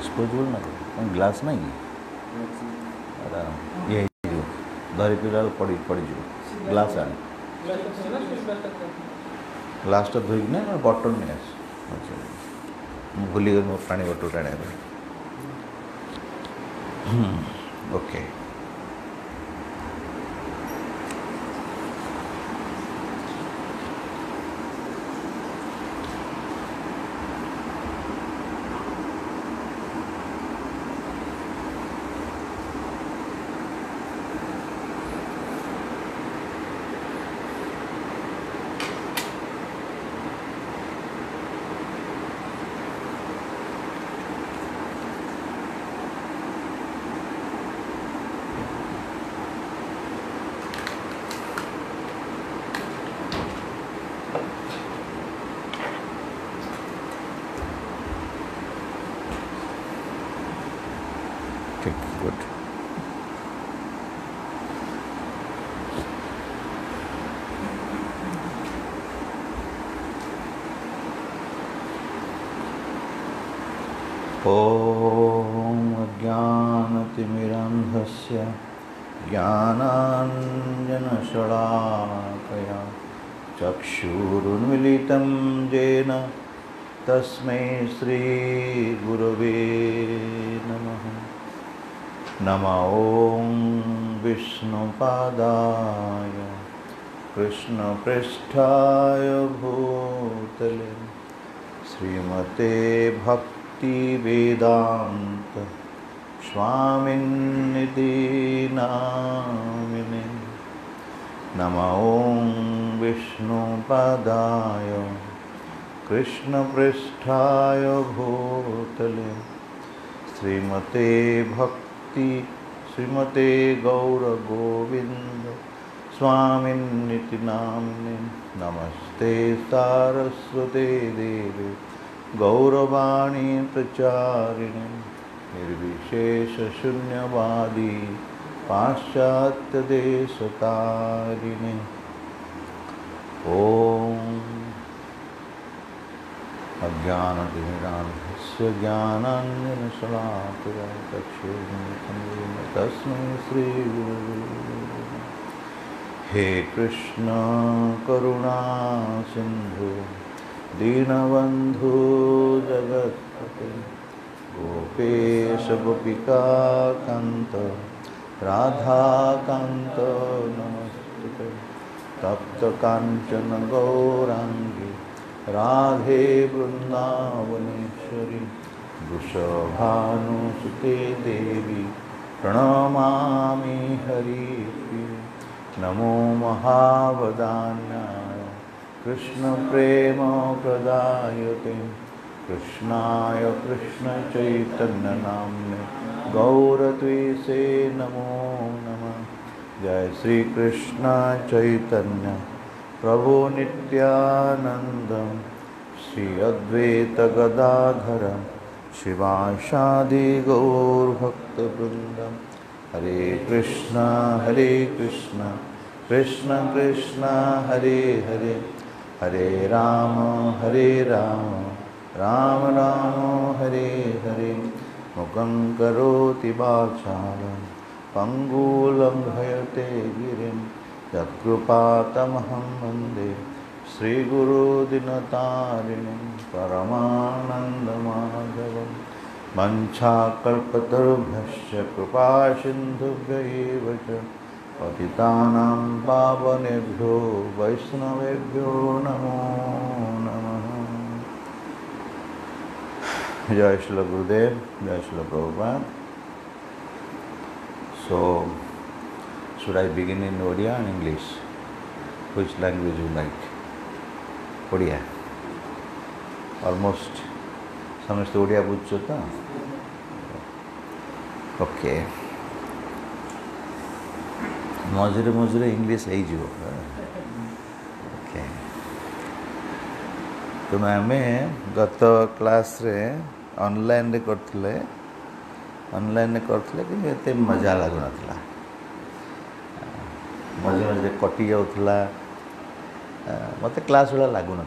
Disposable ना glass ना ये धरी पिला पड़ी ग्लास आने ग्लासटा धोईक ना बटन नहीं आस भूली गई मो पानी बटल टाण ओके गुड ॐ अज्ञानतिमिरन्धस्य ज्ञानाञ्जनशलाकया चक्षुरुन्मिलितं येन तस्मै श्रीगुरवे नमः। नमो ॐ विष्णुपादाय कृष्णपृष्ठाय भूतले श्रीमते भक्तिवेदान्त स्वामिन्निति नामिने। नमो ॐ विष्णुपादाय कृष्णपृष्ठाय भूतले श्रीमते गौरगोविन्द स्वामिन्निति नामिने। नमस्ते सारस्वते देवे गौरवाणी प्रचारिणे निर्विशेषशून्यवादी पाश्चात्यदेशतारिणे। ॐ अज्ञानतिमिरान्धस्य ज्ञानाञ्जनशलाकया चक्षुरुन्मिलितं तस्मै श्रीगुरवे नमः। हे कृष्ण करुणा सिन्धु दीनबन्धु जगत्पते गोपेश गोपिकान्त राधाकान्त नमस्तुते। तप्तकाञ्चन गौराङ्गी राधे वृन्दावनेश्वरी वृषभानुसुते देवी प्रणमामि हरिप्रिये। नमो महावदान्याय कृष्णप्रेमप्रदायते कृष्णाय कृष्णचैतन्यनाम्ने गौरत्वेषे नमो नमः। जय श्री कृष्ण चैतन्य प्रभु नित्यानंद श्री अद्वैत गदाधर शिवासादि गौरभक्तवृंद। हरे कृष्ण कृष्ण कृष्ण हरे हरे हरे राम राम राम हरे हरे। मुखं करोति वाचालं पङ्गुलङ्घयते गिरिं यत्कृपातमहं वन्दे श्रीगुरुदिनतारिणीं परमानन्दमाधवं। वञ्चाकल्पतरुभ्यश्च कृपासिन्धुभ्य एव च पतितानां पावनेभ्यो वैष्णवेभ्यो नमो नमः। जय श्री गुरुदेव, जय Shri Prabhupada. So, should I begin in Odia and English? Which language you like? Odia. Almost. समस्त ओडिया बुझो तो ओके मझे मझे इंग्लिश हो ओके तेणु आम गत क्लास रे ऑनलाइन रे करथिले कि एते मजा लगुना मझे मझे कटि जाऊला मत क्लास वाला लगुना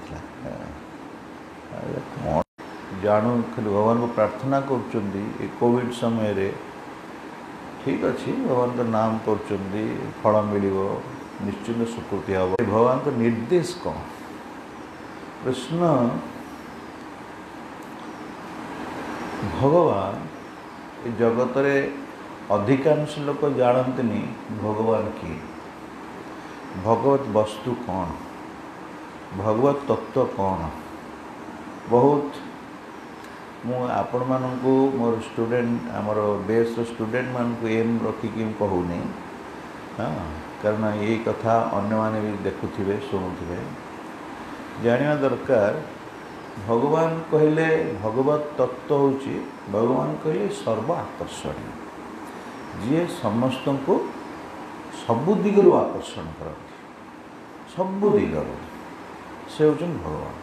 जानू खाली भगवान को प्रार्थना करुँच कोविड समय रे ठीक अच्छे भगवान का नाम कर फल मिल निश्चिंत स्वीकृति हम भगवान का निर्देश कौन कृष्ण भगवान ये जगत रे अधिकांश लोक जानते भगवान किए भगवत वस्तु कौन भगवत तत्व कौन बहुत मु आपण मानू मोर स्टूडेंट आमर बेस स्टूडेंट मान को एम रखिकी कहूनी हाँ कारण ये कथा अन्य माने भी देखुथिबे शुणुथिबे जानिया दरकार भगवान कहले भगवत तत्व होची भगवान कहले सर्व आकर्षणीय जी समस्त को सबु दिगरु आकर्षण करती सबु दिगरु से होचन भगवान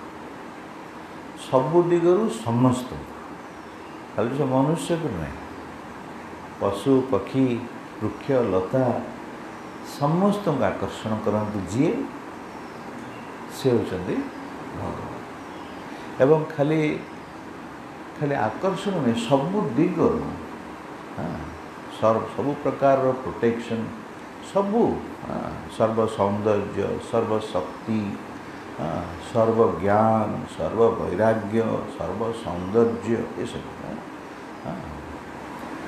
सबु दिगरु समस्त खाली से मनुष्य को नहीं पशु पक्षी वृक्ष लता समस्त को आकर्षण करते जी से होचंदी भगवान एवं खाली खाली आकर्षण नहीं सबु दिगरु हाँ सबु प्रकार प्रोटेक्शन सबु सर्व सौंदर्य सर्व शक्ति सर्व ज्ञान सर्व वैराग्य सर्व सौंदर्य ये सब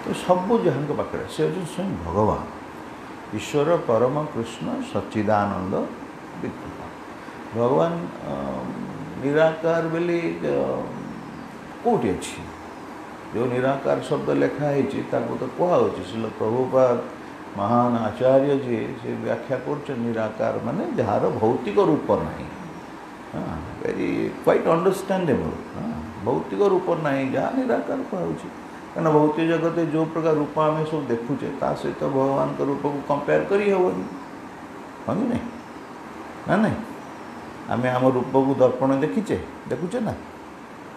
तो सबू जहाँ पाखे से स्वयं भगवान ईश्वर परम कृष्ण सच्चिदानंद विग्रह भगवान निराकार बोली कौटी अच्छी जो निराकार शब्द लिखाई तो कहुच्छे श्रील प्रभुपाद महान आचार्य जी से व्याख्या कर निराकार माने जार भौतिक रूप नहीं हाँ वेरी क्वाइट अंडरस्टैंडेबल हाँ भौतिक रूप नहीं जहाँ निराकार कहुच्छे कहना भौतिक जगत जो प्रकार रूप आम सब देखुचे ता सहित भगवान का रूप को कंपेयर करी हेनी हाँ कि नहीं ना नहीं आम आम रूप को दर्पण देखीचे देखुचे ना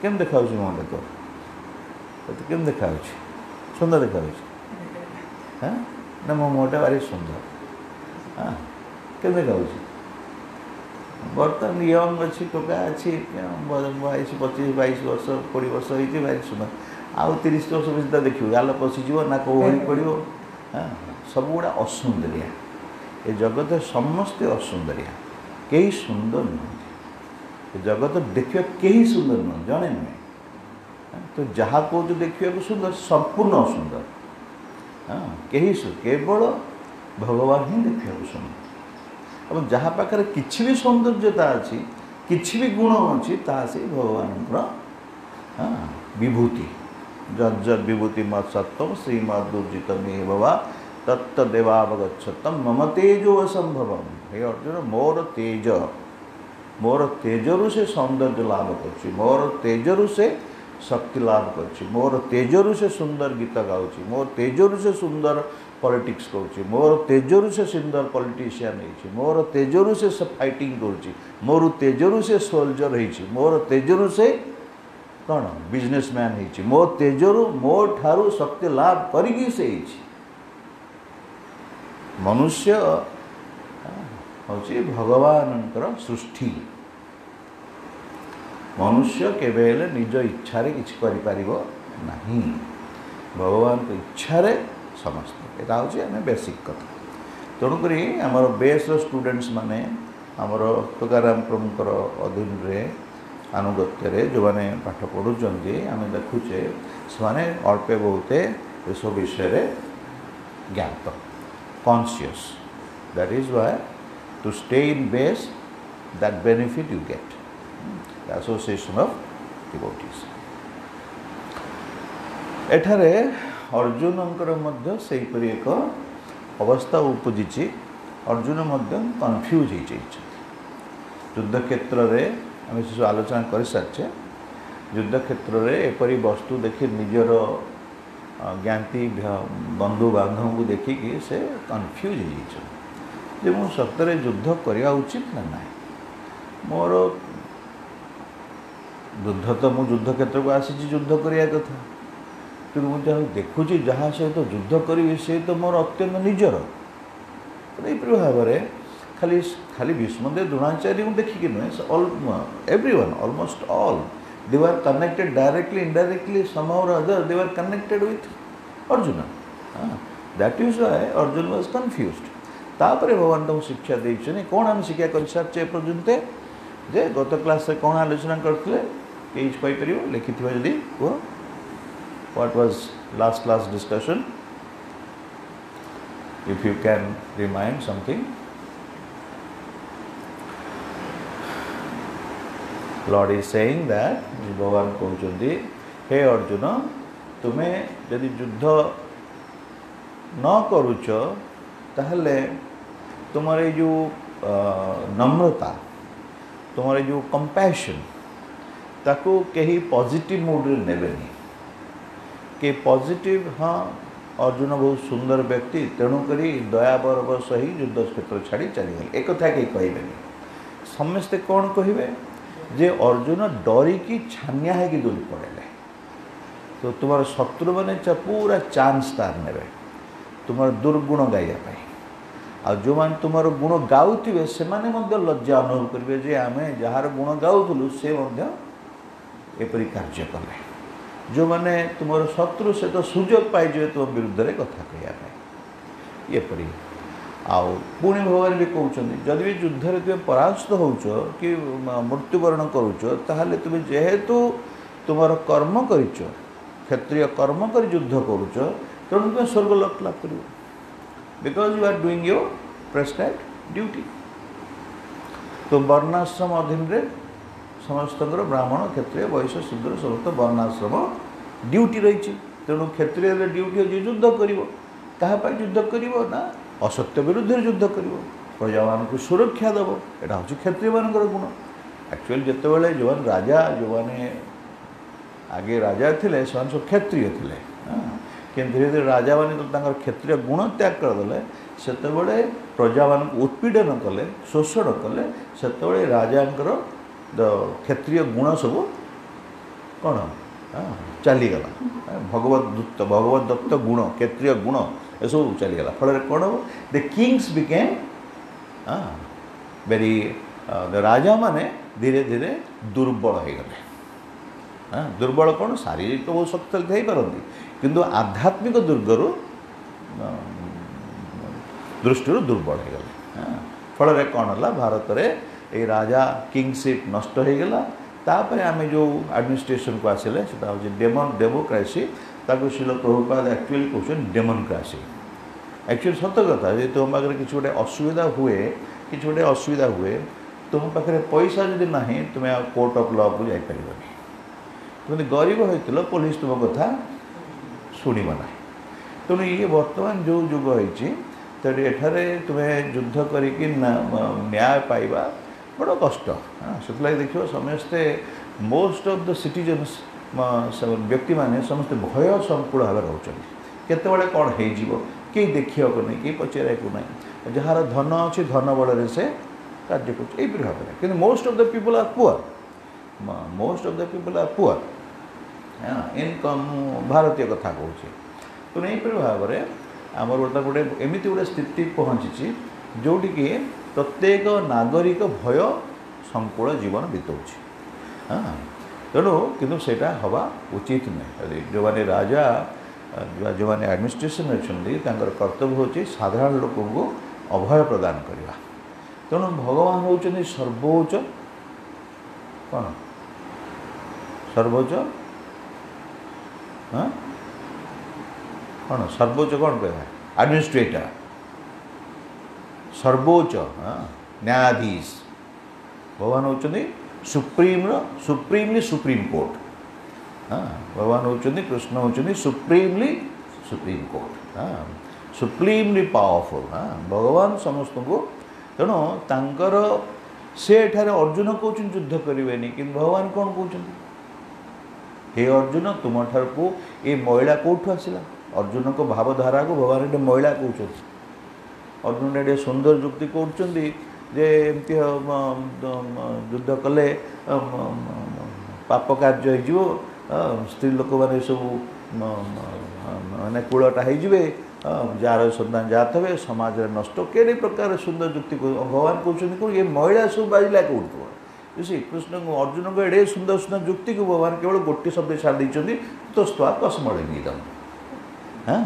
केम देखा मो देख तो केम देखा सुंदर देखा हाँ ना मो मुँहटा भारी सुंदर हाँ केम देखा बर्तमान यंग अच्छी टोका अच्छी 25-22 वर्ष 20 वर्ष होती भारी सुंदर आउ 30 वर्ष सीधा देखिए गाल पशिज ना कौड़ी पड़ो हाँ सब गुड़ा असुंदरिया ये जगत समस्ते असुंदरिया कई सुंदर नुहति जगत देखिए कहीं सुंदर नुह जड़े नुहे तो जहाँ कौच देखा सुंदर संपूर्ण असुंदर हाँ कहीं केवल भगवान ही देखा सुंदर अब जहाँ पाखे किसी भी सौंदर्यता अच्छी किसी भी गुण अच्छी से भगवान हाँ विभूति जज्जद विभूति मत सत्वम श्रीमद दुर्जित मे बाबा तत्तदेवावगछतम मम तेजो असंभवम हे अर्जुन मोर तेजरु से सौंदर्य लाभ कर मोर तेजरु से शक्ति लाभ कर मोर तेजरु से सुंदर गीत गाँची मोर तेजरु से सुंदर पॉलिटिक्स करुँची मोर तेजरु से सुंदर पॉलिटिशियन है मोर तेजरु से फाइटिंग करुँची मोर तेजरु से सोल्जर है मोर तेजरु से कौन बिजनेसमैन है मो तेजरु मो ठारू शक्ति लाभ करी से मनुष्य हूँ भगवान सृष्टि मनुष्य केवल निज इच्छा किसी कर भगवान को इच्छा समस्त यहाँ हूँ आम बेसिक कथा तेणुक आमर बेस स्टूडेंट्स माने आमर तुकाराम प्रमुखर अधीन रे आनुगत्य जो मैंने पाठ पढ़ुं आम देखुचे से अल्पे बहुते ये सब विषय ज्ञात conscious that is why to stay in base that benefit you get the association of devotees एठारे अर्जुनंकर मध्य सेहीपरि एक अवस्था उपजी अर्जुन कन्फ्यूज हो युद्ध क्षेत्र में आम से आलोचना कर सारी युद्ध क्षेत्र में एपरी वस्तु देखी निजर ज्ञाति बंधु बांधव को देखिकी से कन्फ्यूज हो मु सतरे युद्ध करवा उचित ना ना मोर युद्ध तो मु युद्ध क्षेत्र को आसी युद्ध करने कथा कि मुझे देखुची जहाँ सहित तो युद्ध करी से तो मोर अत्यंत निजर यहीपरि भाव में खाली खाली भीष्मदेव द्रोणाचार्य को देखिकी नुहे everyone almost all They were connected directly, indirectly, somehow or other, they were connected with Arjuna. That is why Arjuna was confused. तापर भगवान तुम शिक्षा देइछने कोन हम शिक्षा कर साचे पर्यंत जे गत क्लास से कोन आलोचना करथले केज कहि परियो लिखिथिबा जदी को what was last class discussion, if you can remind something. Lord is saying that भगवान कहउछन्ती हे अर्जुन तुम्हें यदि युद्ध न करूछ ताहले तुम्हारे जो नम्रता तुम्हारे जो कंपैशन ताको कहीं पॉजिटिव मूड रे नेबेनी के पॉजिटिव हाँ अर्जुन बहुत सुंदर व्यक्ति तेणुक दया बरबर सही युद्ध क्षेत्र छाड़ी चलीगले एक कथा कहीं कहबेनी समस्ते कौन कहे जे अर्जुन डरिकी छानिया है कि दूरी पड़े तो तुम्हारे शत्रु मैंने पूरा चांस तार ने तुम्हारे दुर्गुण गाइबा आ जो मैंने तुम्हार गुण गाउथिबे से माने मध्य लज्जा अनुभव करेंगे जे आमे जार गुण गाउथलु से मध्य एपरी कार्य कले जो मैंने तुम्हार शत्रु से तो सुजोग पाइजे तुम विरुद्ध रे कथा कहया एपरी आउ पुणी भगवान भी कहते जदि भी युद्ध में तुम परास्त होच कि मृत्युवरण करुच ताहले तुम जेहेतु तुम्हार कर्म करिच क्षत्रिय कर्म कर युद्ध करुच तेणु तुम स्वर्गलोक लाभ कर because you are doing your prescribed duty तो वर्णाश्रम अधीन रे समस्त ब्राह्मण क्षत्रिय वैश्य शूद्र समस्त वर्णाश्रम ड्यूटी रही तेणु क्षत्रिय ड्यूटी हो युद्ध कर युद्ध कर ना असत्य विरुद्ध युद्ध कर प्रजा मान को सुरक्षा दब यहाँ हूँ क्षत्रिय मान गुण एक्चुअली जितेबाला जो राजा जो मैंने आगे राजा थे सब क्षत्रिय थे कि धीरे धीरे राजा मैंने क्षत्रिय गुण त्याग करदे से प्रजा मान उत्पीड़न कले शोषण कले से राजा क्षत्रिय गुण सब कौन चलीगला भगवत दत्त गुण क्षत्रिय गुण ये सब चलीगला फल कौन हम द किंग्स बिकेम वेरी राजा माने धीरे धीरे दुर्बल हो गले दुर्बल कौन शारीरिक तो बहुत शक्तिशाली हो पारती किंतु आध्यात्मिक दुर्गरु दृष्टि दुर्बल हो गले फल कौन है भारत में ये राजा किंगशिप नष्ट हो गला तापर आम जो एडमिनिस्ट्रेशन को आसिले सेटा हूँ डेमोक्रेसी ताको शिल प्रभुपाद एक्चुअली कहते डेमोक्रेसी एक्चुअली सत कथा जो तुम पाखे किसी गोटे असुविधा हुए किसी गोटे असुविधा हुए तुम पाखे पैसा जदि ना तुम्हें कोर्ट ऑफ लॉ को जापर तुम गरीब होता पुलिस तुम कथा शुणव ना तेणु ये बर्तमान जो जुग होती तुम्हें युद्ध करके न्याय पाइबा बड़ा कष्ट से देखो समस्ते मोस्ट ऑफ द सिटीजन्स व्यक्ति माने समस्त भय संकुल भाव रोचे केतबेले कौन हो कि देखा को नहीं कि पचारे को नहीं जार धन अच्छी धन बल से कार्य कर भाव में कि most of the people are poor income भारतीय कथा कहूँ तेणु यहीपरि भाव में आमर बर्तमान गोटे एमती गोटे स्थिति पहुँची जोटि कि प्रत्येक नागरिक भय संकुल जीवन बीतौच तेणु किंतु सेटा हवा उचित नहीं जो मैंने राजा जो मैंने एडमिनिस्ट्रेशन अच्छा कर्तव्य होची साधारण लोक को अभय प्रदान करवा तेणु भगवान होउछन्ति सर्वोच्च कौन सर्वोच्च कौन सर्वोच्च कौन कह एडमिनिस्ट्रेटर सर्वोच्च न्यायाधीश भगवान होउछन्ति सुप्रीमली सुप्रीम कोर्ट भगवान होउछन्ति कृष्ण होउछन्ति supremely supreme court supremely powerful भगवान समस्त को तेणु तांकर से एठारे अर्जुन कहउछन युद्ध करेनि कि भगवान कौन कहउछन्ति हे अर्जुन तुम ठार को ये महिला कौटू आसला अर्जुन को भावधारा को भगवान ये महिला कहउछन्ति अर्जुन ये सुंदर युक्ति कहउछन्ति जे एमती युद्ध कले पाप कार्य हो स्त्री लोक मैंने सब माने कूलटा हो जार सन्तान जात हे समाज नष्ट के प्रकार सुंदर युक्ति भगवान कहते ये महिला सब बाजिला कौट कृष्ण को अर्जुन को एड़े सुंदर सुंदर युक्ति को भगवान केवल गोटे शब्द छाड़ देते तो स्वा कस्मणी दम। हाँ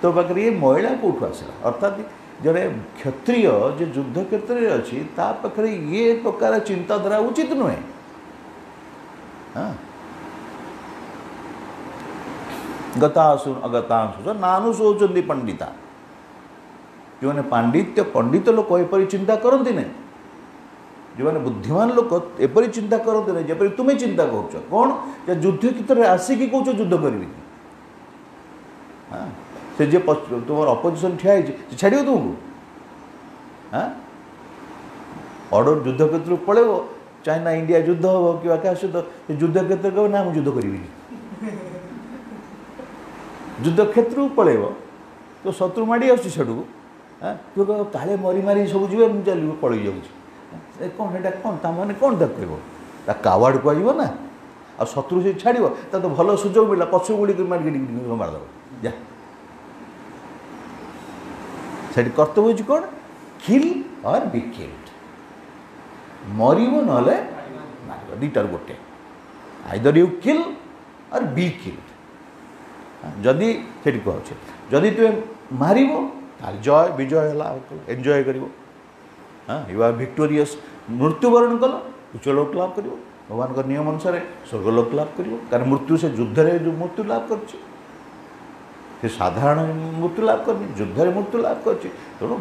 तो पाखे ये महिला कौटू आसला अर्थात जड़े क्षत्रिय जो युद्ध क्षेत्र में अच्छी पाखे ये प्रकार चिंताधारा उचित नुहे। हाँ गतासु अगतांशु नानुशोचंती पंडिता जो मैंने पांडित्य पंडित लोक एपरी चिंता करती नहीं जो मैंने बुद्धिमान लोक एपरी चिंता करते नहीं जपरी तुम्हें चिंता कर कौन युद्ध क्षेत्र में आसिकी कौच युद्ध करी। हाँ से जे तुम अपोजिशन ठिया छाड़ तुमको। हाँ ऑर्डर युद्ध क्षेत्र पड़े चाइना इंडिया युद्ध हम कि आकाश युद्ध युद्ध क्षेत्र कह ना मुझे युद्ध करी युद्ध क्षेत्र पड़े तो शत्रु माड़ी आड़ू। हाँ तू कह काले मरी मारी सब जी चल पड़ जाऊँ कौन है कौन ताने कौन तक कह कावाड़ कह ना आ शत्रु से छाड़ तो भल सुजोग मिला पछ गुड़ी मारदेव जा से कर्तव्य हूँ कौन किल और बी किल्ड मरब ना मार दुटार गोटे आइदर यू किल और बी किल्ड जदि से कहे जदि तुम मार जय विजय है एंजॉय कर। हाँ यू आर विक्टोरियस मृत्युवरण कल उच्च लोक लाभ कर भगवान का नियम अनुसार स्वर्गलोक लाभ कर कारण मृत्यु से युद्ध जो मृत्यु लाभ कर साधारण मृत्यु लाभ कर युद्ध में मृत्यु लाभ कर तेणु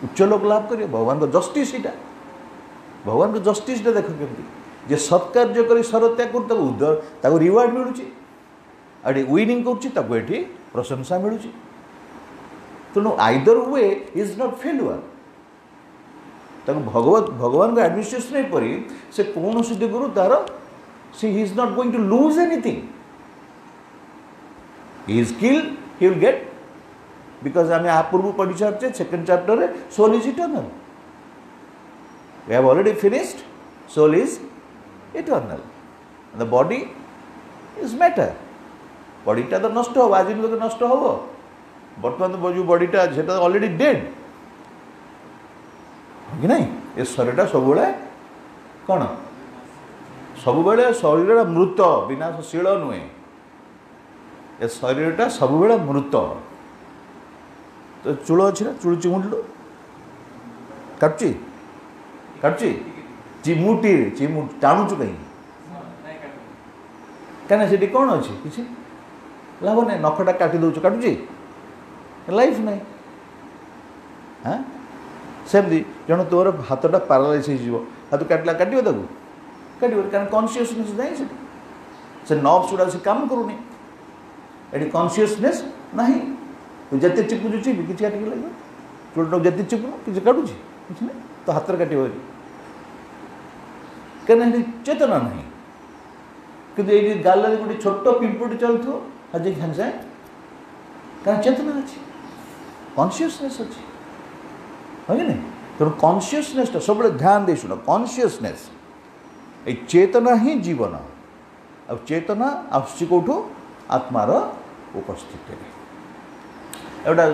उच्च लोक लाभ कर भगवान का जस्टिस यहाँ भगवान का जस्टिस देख केमती जे सत्कार्य कर सरत्याग कर रिवार्ड मिलूँ आड़े विनिंग कर प्रशंसा मिलूँ तेणु either way is not failure भगवान को एडमिनिस्ट्रेशन पर से कौन सी दिगु तार सी he is not going to lose anything he is killed he will get because आम आ पूर्व पढ़ी सारे second chapter soul is eternal we have already finished soul is eternal the body is matter बॉडीटा तो नष्ट हम आज तो नष्ट हम बर्तमान तो जो बॉडीटा से ऑलरेडी डेड कि नहीं ये शरीर सब कौन सब शरीर मृत विनाशशील नुहे ए शरीरटा सब मृत तो चूल अच्छी ना चूल चिमुटलु काटुची काटुची चिमुटी चिमुट टाणुचु कहीं कहीं से कौन अच्छी किसी लाभ ना नखटा काटी दौच काटुची लाइफ नहीं। हाँ सेमती जन तोर हाथटा पारालाइज हो हाथ काटला काटो ताको काटो कारण कॉन्शियसनेस नहीं से नर्व्स गुड़ा से काम करूनी ये कॉन्शियसनेस नहीं तू जिते चिपुचु चिपी कि काटिक लगे चूलटा जिते चिपुन कि काटुची कि ना तो हाथ काट कहीं चेतना नहीं कि ये गाल गोटे छोट पिंपुटी चलुथ आज सागे कारण चेतना अच्छी कॉन्शियसनेस अच्छी है कि नहीं तेणु कॉन्शियसनेस सब ध्यान दे शुण कॉन्शियसनेस ये चेतना ही जीवन आ चेतना आसुची कौटू आत्मार उपस्थिति एटा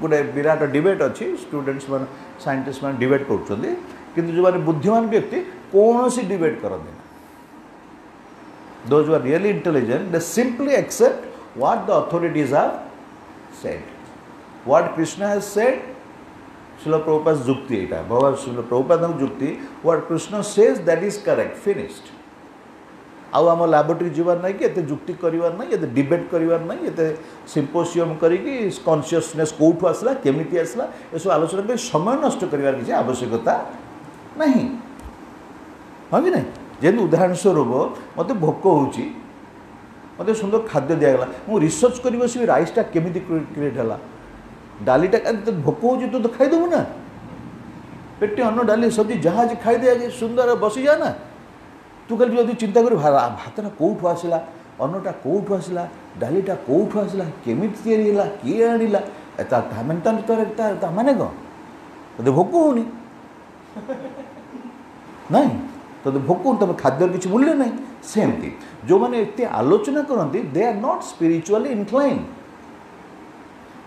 गोटे विराट डिबेट अच्छी स्टूडेंट्स मान साइंटिस्ट मान डिबेट करुँच किंतु जो मैंने बुद्धिमान व्यक्ति कौन सी डिबेट करते those are really intelligent they simply accept what the authorities have said what Krishna has said Srila Prabhupada जुक्ति यहाँ भगवान श्रील प्रभुपाद जुक्ति what Krishna says that is correct finished आउ आम लैबोरेटरी जीवार ना कि ये जुक्ति करार ना ये डिबेट करार ना ये सिम्पोसियम करी कॉन्शियसनेस कौटू आसला केमिति आसला ये सब आलोचना कर समय नष्ट कर किसी आवश्यकता नहीं। हाँ कि नहीं जेहतु उदाहरण स्वरूप मत भोक हो मत सुंदर खाद्य दिगला मुझे रिसर्च कर बस राइसटा केमिति क्रिएट है डालीटा भोक हो तो खाईदेबू ना पेटे अन्न डाली सब्जी जहाँ खाई दे सुंदर बसी जा ना तू कल जो चिंता कर भातटा कौटू आसला अन्नटा कौटू आसला डालीटा कौटू आसला केमिति या किए आणला माने कौन तो भोक होनी नहीं तो भोक तुम खाद्य किसी मूल्य नहीं सेमती जो मैंने इतने आलोचना करती they are not spiritually inclined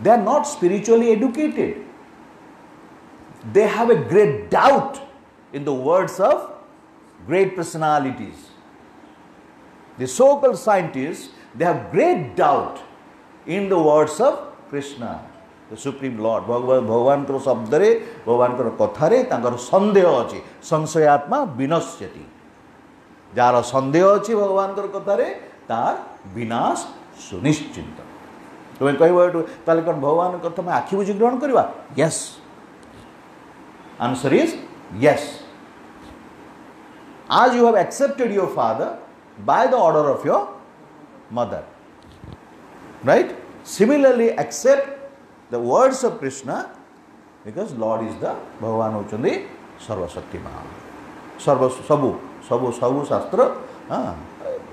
they are not spiritually educated they have a great doubt in the words of great personalities. The so-called scientists, they have great doubt in the words of Krishna, the Supreme Lord. भगवान को शब्द रे भगवान को कथा रे तांकर संदेह अछि संशयात्मा विनश्यति जार संदेह अछि भगवान को कथा रे तार विनाश सुनिश्चित तुम्हें कहबो ताले कोन भगवान को कथा में आखि बुझी ग्रहण करबा yes answer is yes as you have accepted your father by the order of your mother, right? Similarly accept the words of Krishna because Lord is the Bhagavan hochandi sarva shaktiman sarva sabu sabu sabu shastra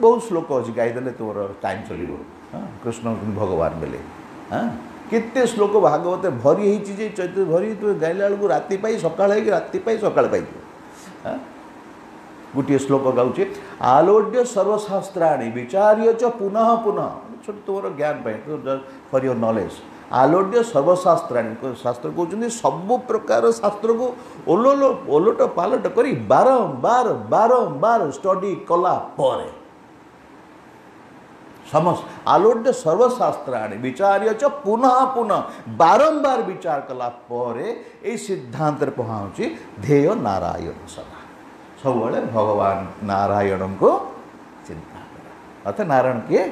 बहुत श्लोक अछि गाई देले तोर time चलिबो Krishna भगवान बेले केते श्लोक भागवत भरी हेछि जे चैत्र भरी तो गाइला बेलू राति पाई सकाळ हे राति पाई सकाळ पाई गोटे श्लोक गाउचे आलोड्य सर्वशास्त्राणि विचार्य च पुनः पुनः छोट तोर ज्ञान पाई तो फॉर योर नॉलेज आलोड्य सर्वशास्त्राणि शास्त्र कहउछन्ती सब प्रकार शास्त्र को ओलोट पालट करी बारंबार बारंबार स्टडी कला परे समस्त आलोड्य सर्वशास्त्राणि विचार्य च पुनः पुनः बारंबार विचार कला परे ए सिद्धांत रे पहुँची ध्येय नारायण सदा सब भगवान नारायण को चिंता कर अर्थात नारायण किए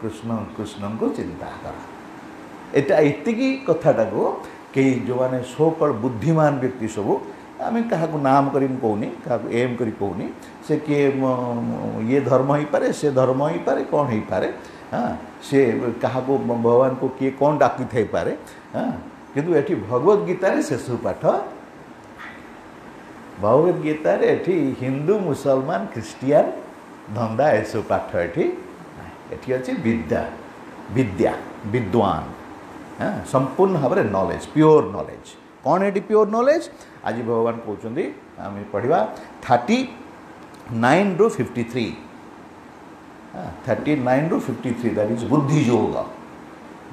कृष्ण कृष्ण को चिंता कर एटा एतिकी कथाटा को कई जो माने सोकल बुद्धिमान व्यक्ति सब आम क्या नाम करी कहूनी क्या एम करी कहूनी से किए ये धर्म ही पारे से धर्म ही पारे कौन ही पारे हाँ से क्या भगवान को किए कौन डाकी थे पारे हाँ किंतु एठी भगवत गीता रे शेष पाठ भगवत गीता रे एठी हिंदू मुसलमान क्रिश्चियन धंदा ऐसो पाठ एठी एठी अछि विद्या विद्या विद्वान हाँ संपूर्ण भाव में नॉलेज प्योर नॉलेज कौन एटी प्योर नॉलेज आज भगवान कहते आम पढ़ा 39 ରୁ 53 39 ରୁ 53 दैट इज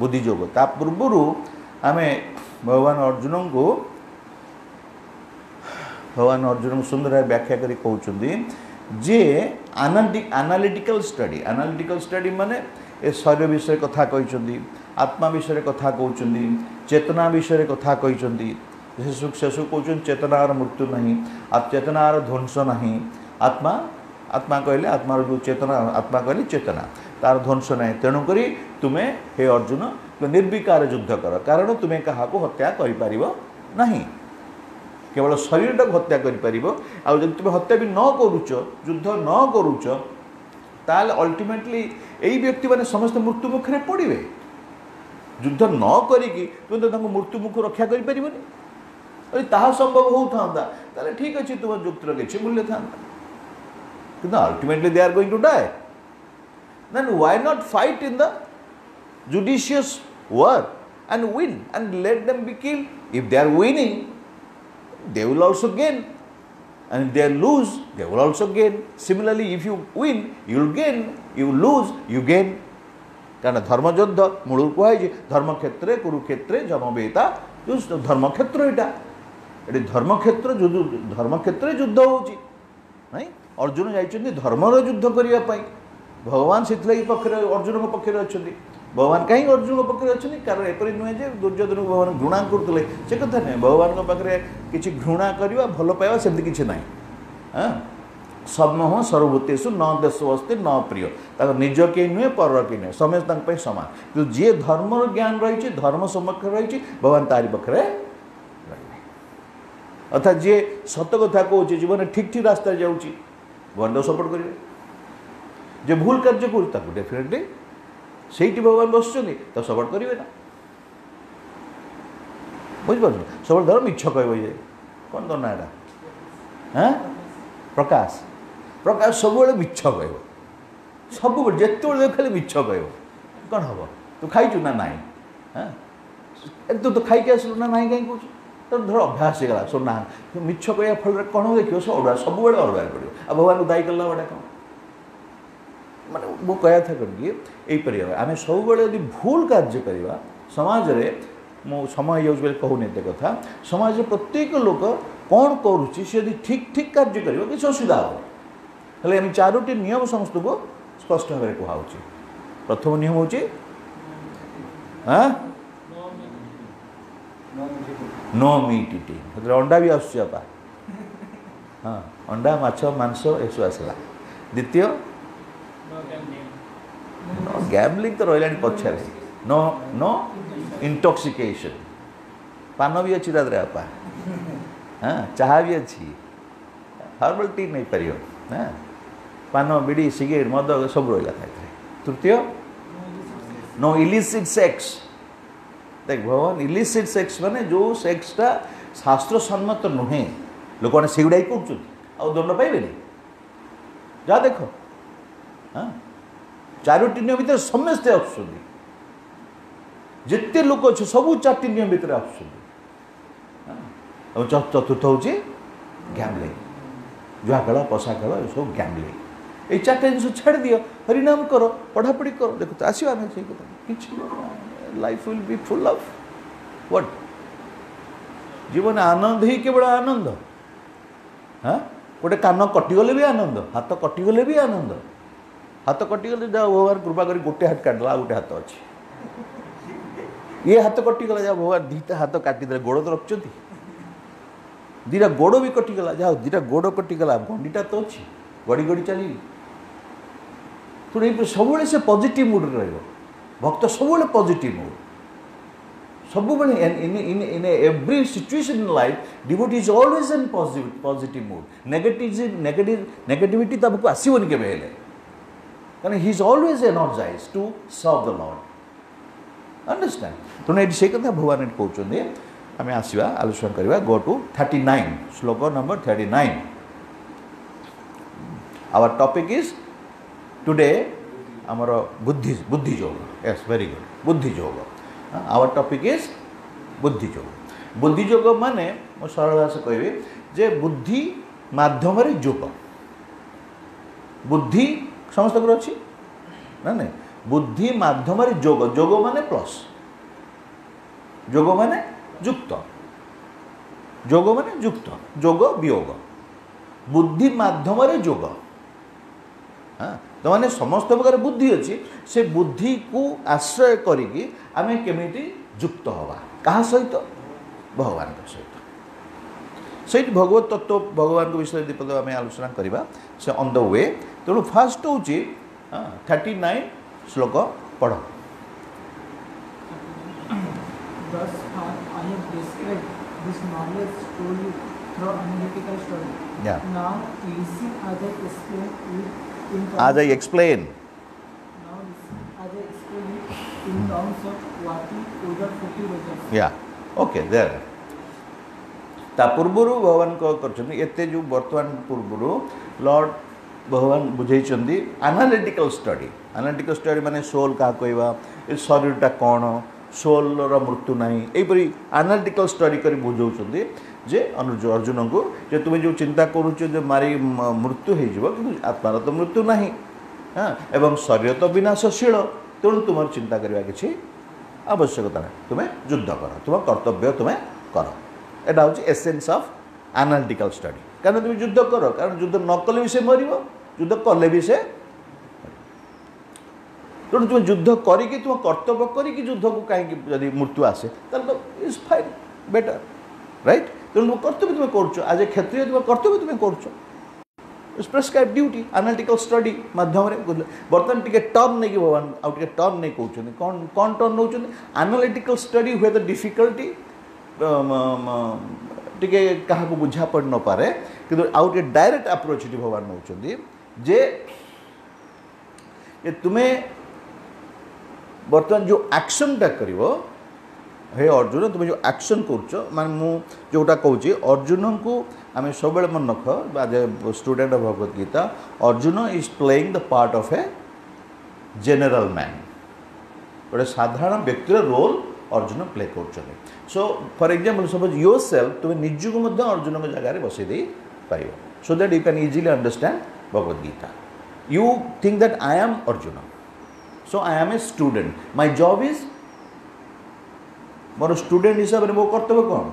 बुद्धियोग ता पूर्व आम भगवान अर्जुन सुंदर व्याख्या करी कहउछन्ती जे एनालिटिकल स्टडी माने ए शरीर विषय कथा कहउछन्ती आत्मा विषय कथा कहउछन्ती चेतना विषय कथा कहउछन्ती शेषु कहउछन्ती चेतनार मृत्यु नहीं चेतनार ध्वंस नहीं आत्मा आत्मा कहले आत्मार जो चेतना आत्मा कहले चेतना तार ध्वंस नहीं तेणुक तुम्हें हे अर्जुन निर्विकार युद्ध कर कारण तुम्हें क्या हत्या कर नहीं केवल शरीर टाक हत्या कर तुम हत्या भी न करुच युद्ध न करुच ताल अल्टीमेटली यही व्यक्ति मैंने समस्त मृत्यु मुखरे पड़े युद्ध न करी तुम तो मृत्यु मुख रक्षा कर संभव होता ठीक अच्छे तुम युक्तर किसी मूल्य था कि ultimately they are going to die then why not fight in the judicious war and win and let them be killed if they are winning they will also gain and if they lose they will also gain similarly if you win you will gain you lose you gain कारण धर्म युद्ध मूल कहुए धर्म क्षेत्र कुरुक्षेत्र जमवेता जो धर्म क्षेत्र यहाँ ये धर्म क्षेत्र युद्ध होची नहीं अर्जुन जाइछन्ति धर्मर युद्ध करने भगवान से पक्षे अर्जुन पक्षे अच्छा भगवान कहीं अर्जुन पक्षे अच्छे कारण एपरी नुहे जे दुर्योधन को भगवान घृणा करते से कथा नहीं भगवान पाखे किसी घृणा करवा भल पाइबा सेमती किसी ना हाँ समूह सर्वभूतेषु न देश अस्ति न प्रिय निज के नुहे पर के नुहे समस्त सामान तो जी धर्म ज्ञान रही धर्म समक्ष रही भगवान तारी पक्षे अर्थात जी सत कथा कहे जीवन ठीक ठीक रास्ता जाऊँगी भगवान तो सपोर्ट करेंगे जे भूल कार्य कर डेफिनेटली से भगवान बस तो सपोर्ट करेंगे ना बुझिपार सब धर मिछ कह कौन तो ना हाँ प्रकाश प्रकाश सब मिछ कह सब जिते खाली मिछ कह कौन हम तू खाइचु ना नाई हाँ तू खाई आसलु ना नाई कहीं कौन तो धर अभ्यास होगा सब ना मिछ कह फल कौन देखिए सब सब अड़वार पड़ो आ भगवान को दायी कला बड़ा कौन माने मो कह था कि यहीपरि आम सब यदि भूल कार्य करवा समाज रे मो समय कहूनी एत कथा समाज प्रत्येक लोक कौन करुच्ची सी यदि ठीक ठीक कार्य कर किसी असुविधा हे आम चारोटी नियम समस्त को स्पष्ट भाव में कहुच्छे। प्रथम नियम हूँ नो मीट इटिंग अंडा भी आसपा हाँ अंडा माछ मांस एसବୁ आसला। द्वितीय गैम्बलिंग तो रहा पछे नो नो इंटॉक्सिकेशन पान भी अच्छी दादरे आपा हाँ चाह भी अच्छी हर्बल टी नहीं पार हाँ पान बीड़ी सिगरेट मद सब रहा था। तृतीय नो इलिसिट सेक्स देख भगवान इलिसिट सेक्स माने जो सेक्सटा शास्त्र सम्मत नुहे लोक मैंने से गुड़ा ही कर दंड पाइबे जा देख हाँ चारोटी नियम भितर समस्ते आते लोक अच्छे सब चारोटी नियम भितर आस चतुर्थ हूँ गैम्बलिंग जुआ खेल पशा खेल ये सब गैम्बलिंग ये चार्टा जिन छाड़ दियो हरिनाम कर पढ़ापढ़ी कर देख तो आसो आम से कि life will be full of what Jeevan Anand ही केवल आनंद हाँ गोटे कान कटिगले भी आनंद हाथ कटिगले भी आनंद हाथ कटिगले जा भगवान कृपा कर गोटे हाथ काटला गोटे हाथ अच्छी ये हाथ कटिगला जा भगवान दीटा हाथ काटिदे गोड़ तो रखुच्च दीटा गोड़ भी कटिगला जा दीटा गोड़ कटिगला गंडीटा तो अच्छी गड़ी गड़ी चली थोड़े सब से पॉजिटिव मूड भक्त सब पॉजिटिव मूड सब in every situation in life devotee is always in positive mood negativity तक आसबनी के कारण ही is always energise to serve the lord understand तेणु ये से कथा भगवान कहते आम आसवा आलोचना करवा गो टू 39 श्लोक number 39 our topic is today आमर बुद्धि योग यस वेरी गुड बुद्धि योग आवर टॉपिक इज बुद्धि योग माने मो सरल भाषा कहबी जे बुद्धि माध्यम योग बुद्धि समस्त अच्छी ना नहीं बुद्धि माध्यम योग योग माने प्लस योग माने युक्त योग माने युक्त योग वियोग बुद्धि माध्यम योग हाँ तो माने समस्त प्रकार बुद्धि अच्छी से बुद्धि को आश्रय करिकी आमे केमिति युक्त हवा कहा सहित भगवान सहित से भगवत तत्व भगवान विषय दीपद आम आलोचना करवा से ऑन द वे तेणु फास्ट हूँ 39 श्लोक पढ़ Thus far, I have described this knowledge to you through analytical study. Yeah. Now, listen as I explain it in terms. As I explain. Now, listen as I explain it in terms of working over 40 results. Yeah. Okay. There. ता पूर्वरु भगवान कर एते जो वर्तमान पूर्वरु Lord भगवान बुझेइचंदी analytical study माने soul का कहवा ए शरीरटा कौन सोल मृत्यु ना यहीपरी एनालिटिकल स्टडी कर बुझाऊँ जे अर्जुन को जे तुम्हें जो चिंता करुच मारी मृत्यु हो आत्मार तो मृत्यु ना हाँ एवं शरीर तो विनाशशील तेणु तुम चिंता करवा किसी आवश्यकता ना तुम्हें युद्ध कर तुम कर्तव्य तुम्हें कर एटा हूँ एसेंस ऑफ एनालिटिकल स्टडी कारण तुम युद्ध कर कारण युद्ध न कले भी से मर युद्ध कले भी से तेणु तुम युद्ध करी तुम कर्तव्य करी युद्ध को कहीं मृत्यु आसे तो इज फाइन बेटर राइट तेणु तुम कर्तव्य तुम्हें कर क्षत्रिय तुम कर्तव्य तुम्हें कर प्रेस्क्राइब ड्यूटी एनालिटिकल स्टडी माध्यम बर्तमान टी टर्न नहीं भगवान आउ टर्न नहीं कहते कौन कौन टर्न नौ एनालिटिकल स्टडी हुए तो डिफिकल्टी टी क्या बुझा पड़ न पारे कि आउ डायरेक्ट अप्रोच भगवान नौ जे तुम्हें बर्तमान जो एक्शनटा कर हे अर्जुन तुम जो एक्शन कर माने मु जोटा कहूँ अर्जुन को आम सब मन रख as a student of Bhagavad Gita Arjun is playing the part of a general man गोटे साधारण व्यक्तिर रोल अर्जुन प्ले कर so for example suppose your self तुम्हें निजक अर्जुन की जगह बसई दे पार so that you can easily understand Bhagavad Gita you think that I am Arjun so I am a student my job is more student हिसाब से मो कर्तव्य कौन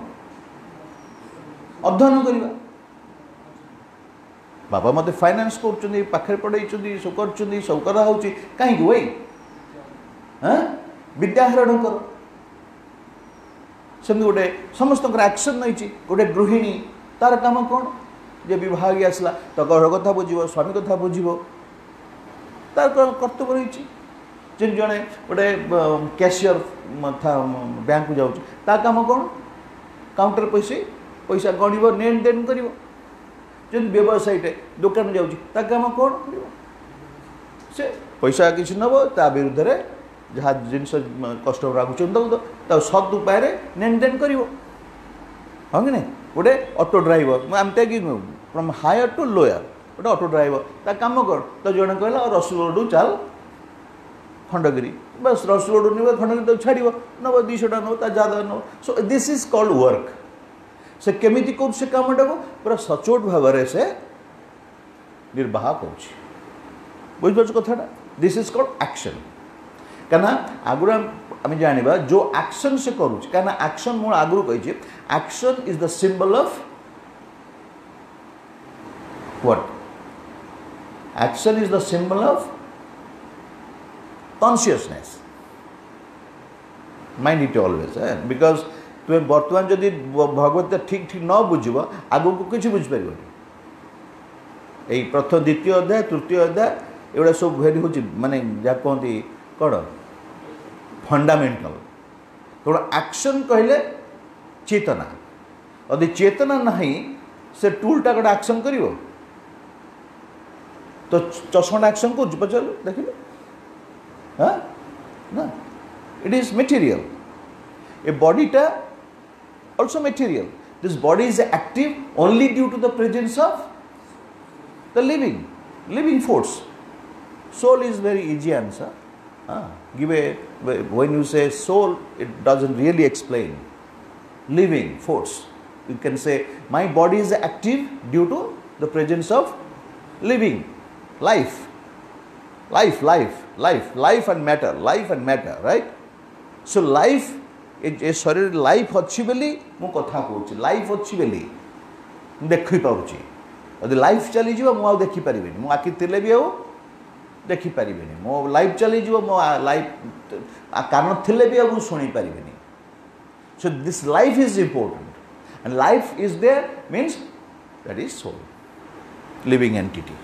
अध्ययन करवा बाबा मत फाइनान्स कर पाखे पढ़े सब कर सब करा कहीं वही हाँ विद्याहरण कर सेमती गोटे समस्त एक्शन नहीं गोटे गृहिणी तार काम कौन जे विभाग आसला तो घर कथा बुझ स्वामी कथा बुझ तार कर्तव्य रही जिन जड़े गोटे कैशियर बैंक को जाऊँ काम कौन काउंटर पैसा गणव लेन देन कर जन व्यवसायी दुकान जाऊँ काम कौन से पैसा किसी नब ता विरुद्ध में जहाँ जिनस कस्टमर आगुच्च सद उपाय लेन देन कर हाँ कि नहीं गोटे auto driver I am taking from higher to lower गोटे ऑटो ड्राइवर ता काम कर तो जड़े कहला रसुलगढ़ चल खंडगिरी बस रसुलगढ़ निब खंडगिरी तो छाड़ नब 200 टाँग नब ज्यादा नब so this is called work से केमिति कर से काम पूरा सचोट भाव से निर्वाह कर कथा दिस इज कॉल्ड एक्शन कहना आगुरी आम जाना जो एक्शन से करुच्चे कहना एक्शन मुझे आगुरी कही action is the symbol of what action is the symbol of consciousness mind it always because तुम्हें बर्तमान जदि भगवत ठीक ठीक न बुझ आग को किसी बुझीपर यही प्रथम द्वितीय अध्याय तृतीय अध्याय एगुड़ा सब भेरी हूँ माने जहाँ कहती कौन फंडामेंटल कौन एक्शन कहले चेतना यदि चेतना नहीं से टूलटा गोटे एक्शन कर तो चषमा एक्शन कर पचार देख हाँ ना इट इज मेटेरियल ए बॉडीटा also material. This body is active only due to the presence of the living force. Soul is very easy answer. Give a when you say soul, it doesn't really explain. Living force. You can say my body is active due to the presence of living life and matter, right? So life ए शरीर life अच्छी बोली मु कथा कहूँ life अच्छी बोली देखी party यदि लाइफ चली मुझे देखिपारे मो आखि थे भी आउ देखिपारे मो लाइफ चली मो लाइफ कान थे भी आउ शुणी पारे so this life is important and life is there means that is soul living entity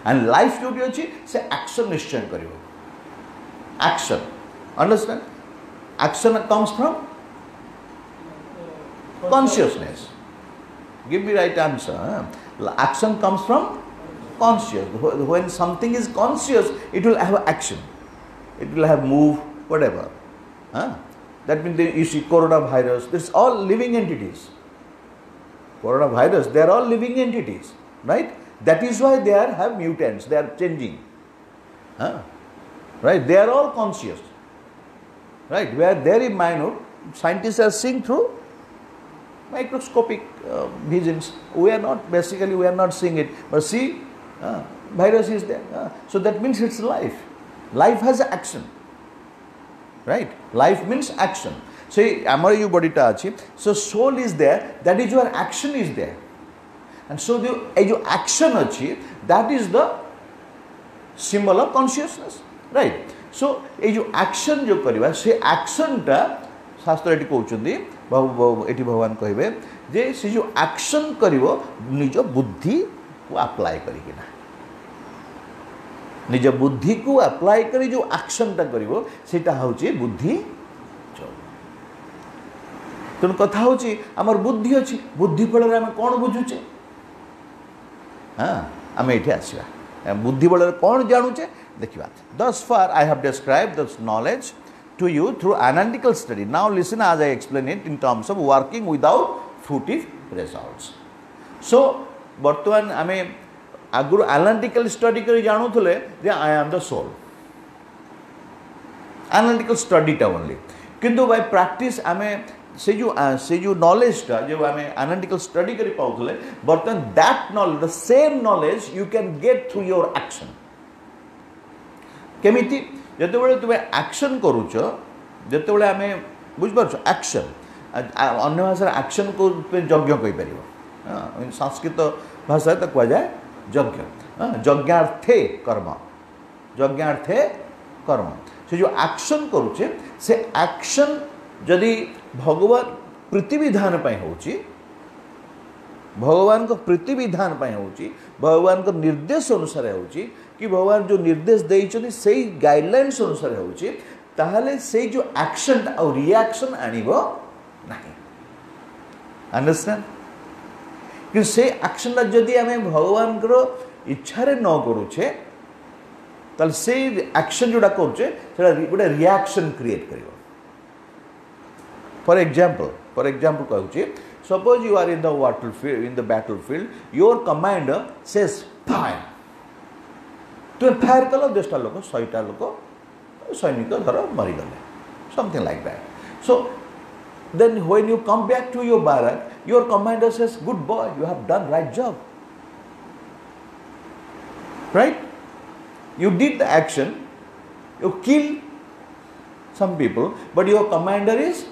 and life जो अच्छी से एक्शन निश्चय कर action understand Action comes from consciousness. Give me right answer. Action comes from conscious. When something is conscious, it will have action. It will have move, whatever. That means you see coronavirus. This is all living entities. Coronavirus, they are all living entities, right? That is why they have mutants. They are changing. Right? They are all conscious. Right, we are very minute. Scientists are seeing through microscopic visions. We are not seeing it. But see, virus is there. So that means it's life. Life has action. Right? Life means action. So, amar you body ta achi. So soul is there. That is your action is there. And so the action achi, that is the symbol of consciousness. Right? सो ये जो action जो करवा से एक्शनटा शास्त्र ये कहते ये भगवान कहे जे से जो एक्शन कर निज बुद्धि को अप्लाई करना निज बुद्धि को अप्लाई कर जो एक्शनटा करा हूँ बुद्धि तेणु कथा हूँ आमर बुद्धि अच्छी बुद्धि फल आम कौन बुझुचे हाँ आम ये आसवा बुद्धि बल कौन जानूचे देखिए thus far I have described this knowledge to you through analytical study. Now listen as I explain it in terms of working without fruitive results. So बर्तमान आम आगुरी analytical study कर जानू थे जे I am the soul. Analytical study टा only. किंतु by practice आम से जो नॉलेज टा जो आम analytical study करी पाउथले बर्तमान that knowledge the same knowledge you can get through your action. केमिति जिते तुम एक्शन करुच जिते आम बुझिपार एक्शन अन्य भाषा एक्शन को यज्ञ कहीपर संस्कृत भाषा तो कह जाए यज्ञ, यज्ञार्थे कर्म, यज्ञार्थे कर्म। से जो एक्शन करुचे से एक्शन जदि भगवान प्रीतिविधान होची, भगवान को प्रीतिविधान होची, भगवान को निर्देश अनुसार होची कि भगवान जो निर्देश देइछथि सेही गाइडलाइंस अनुसार होची, ताहले से जो एक्शन और रिएक्शन आनिबो नहीं। अंडरस्टैंड कि से एक्शन जदि आमे भगवान को इच्छा रे न करूचे ताल से एक्शन जोड़ा करूचे सेटा गोटे रिएक्शन क्रिएट करिवो। फॉर एग्जांपल कहूची, suppose you are in the battlefield, your commander says fire, तुम फायर कल 10टा लोक 100टा लोक सैनिक धर मरीगले, something like that. So then when you come back to your barrack, your commander says, good boy, you have done right job, right? You did the action, you kill some people, but your commander is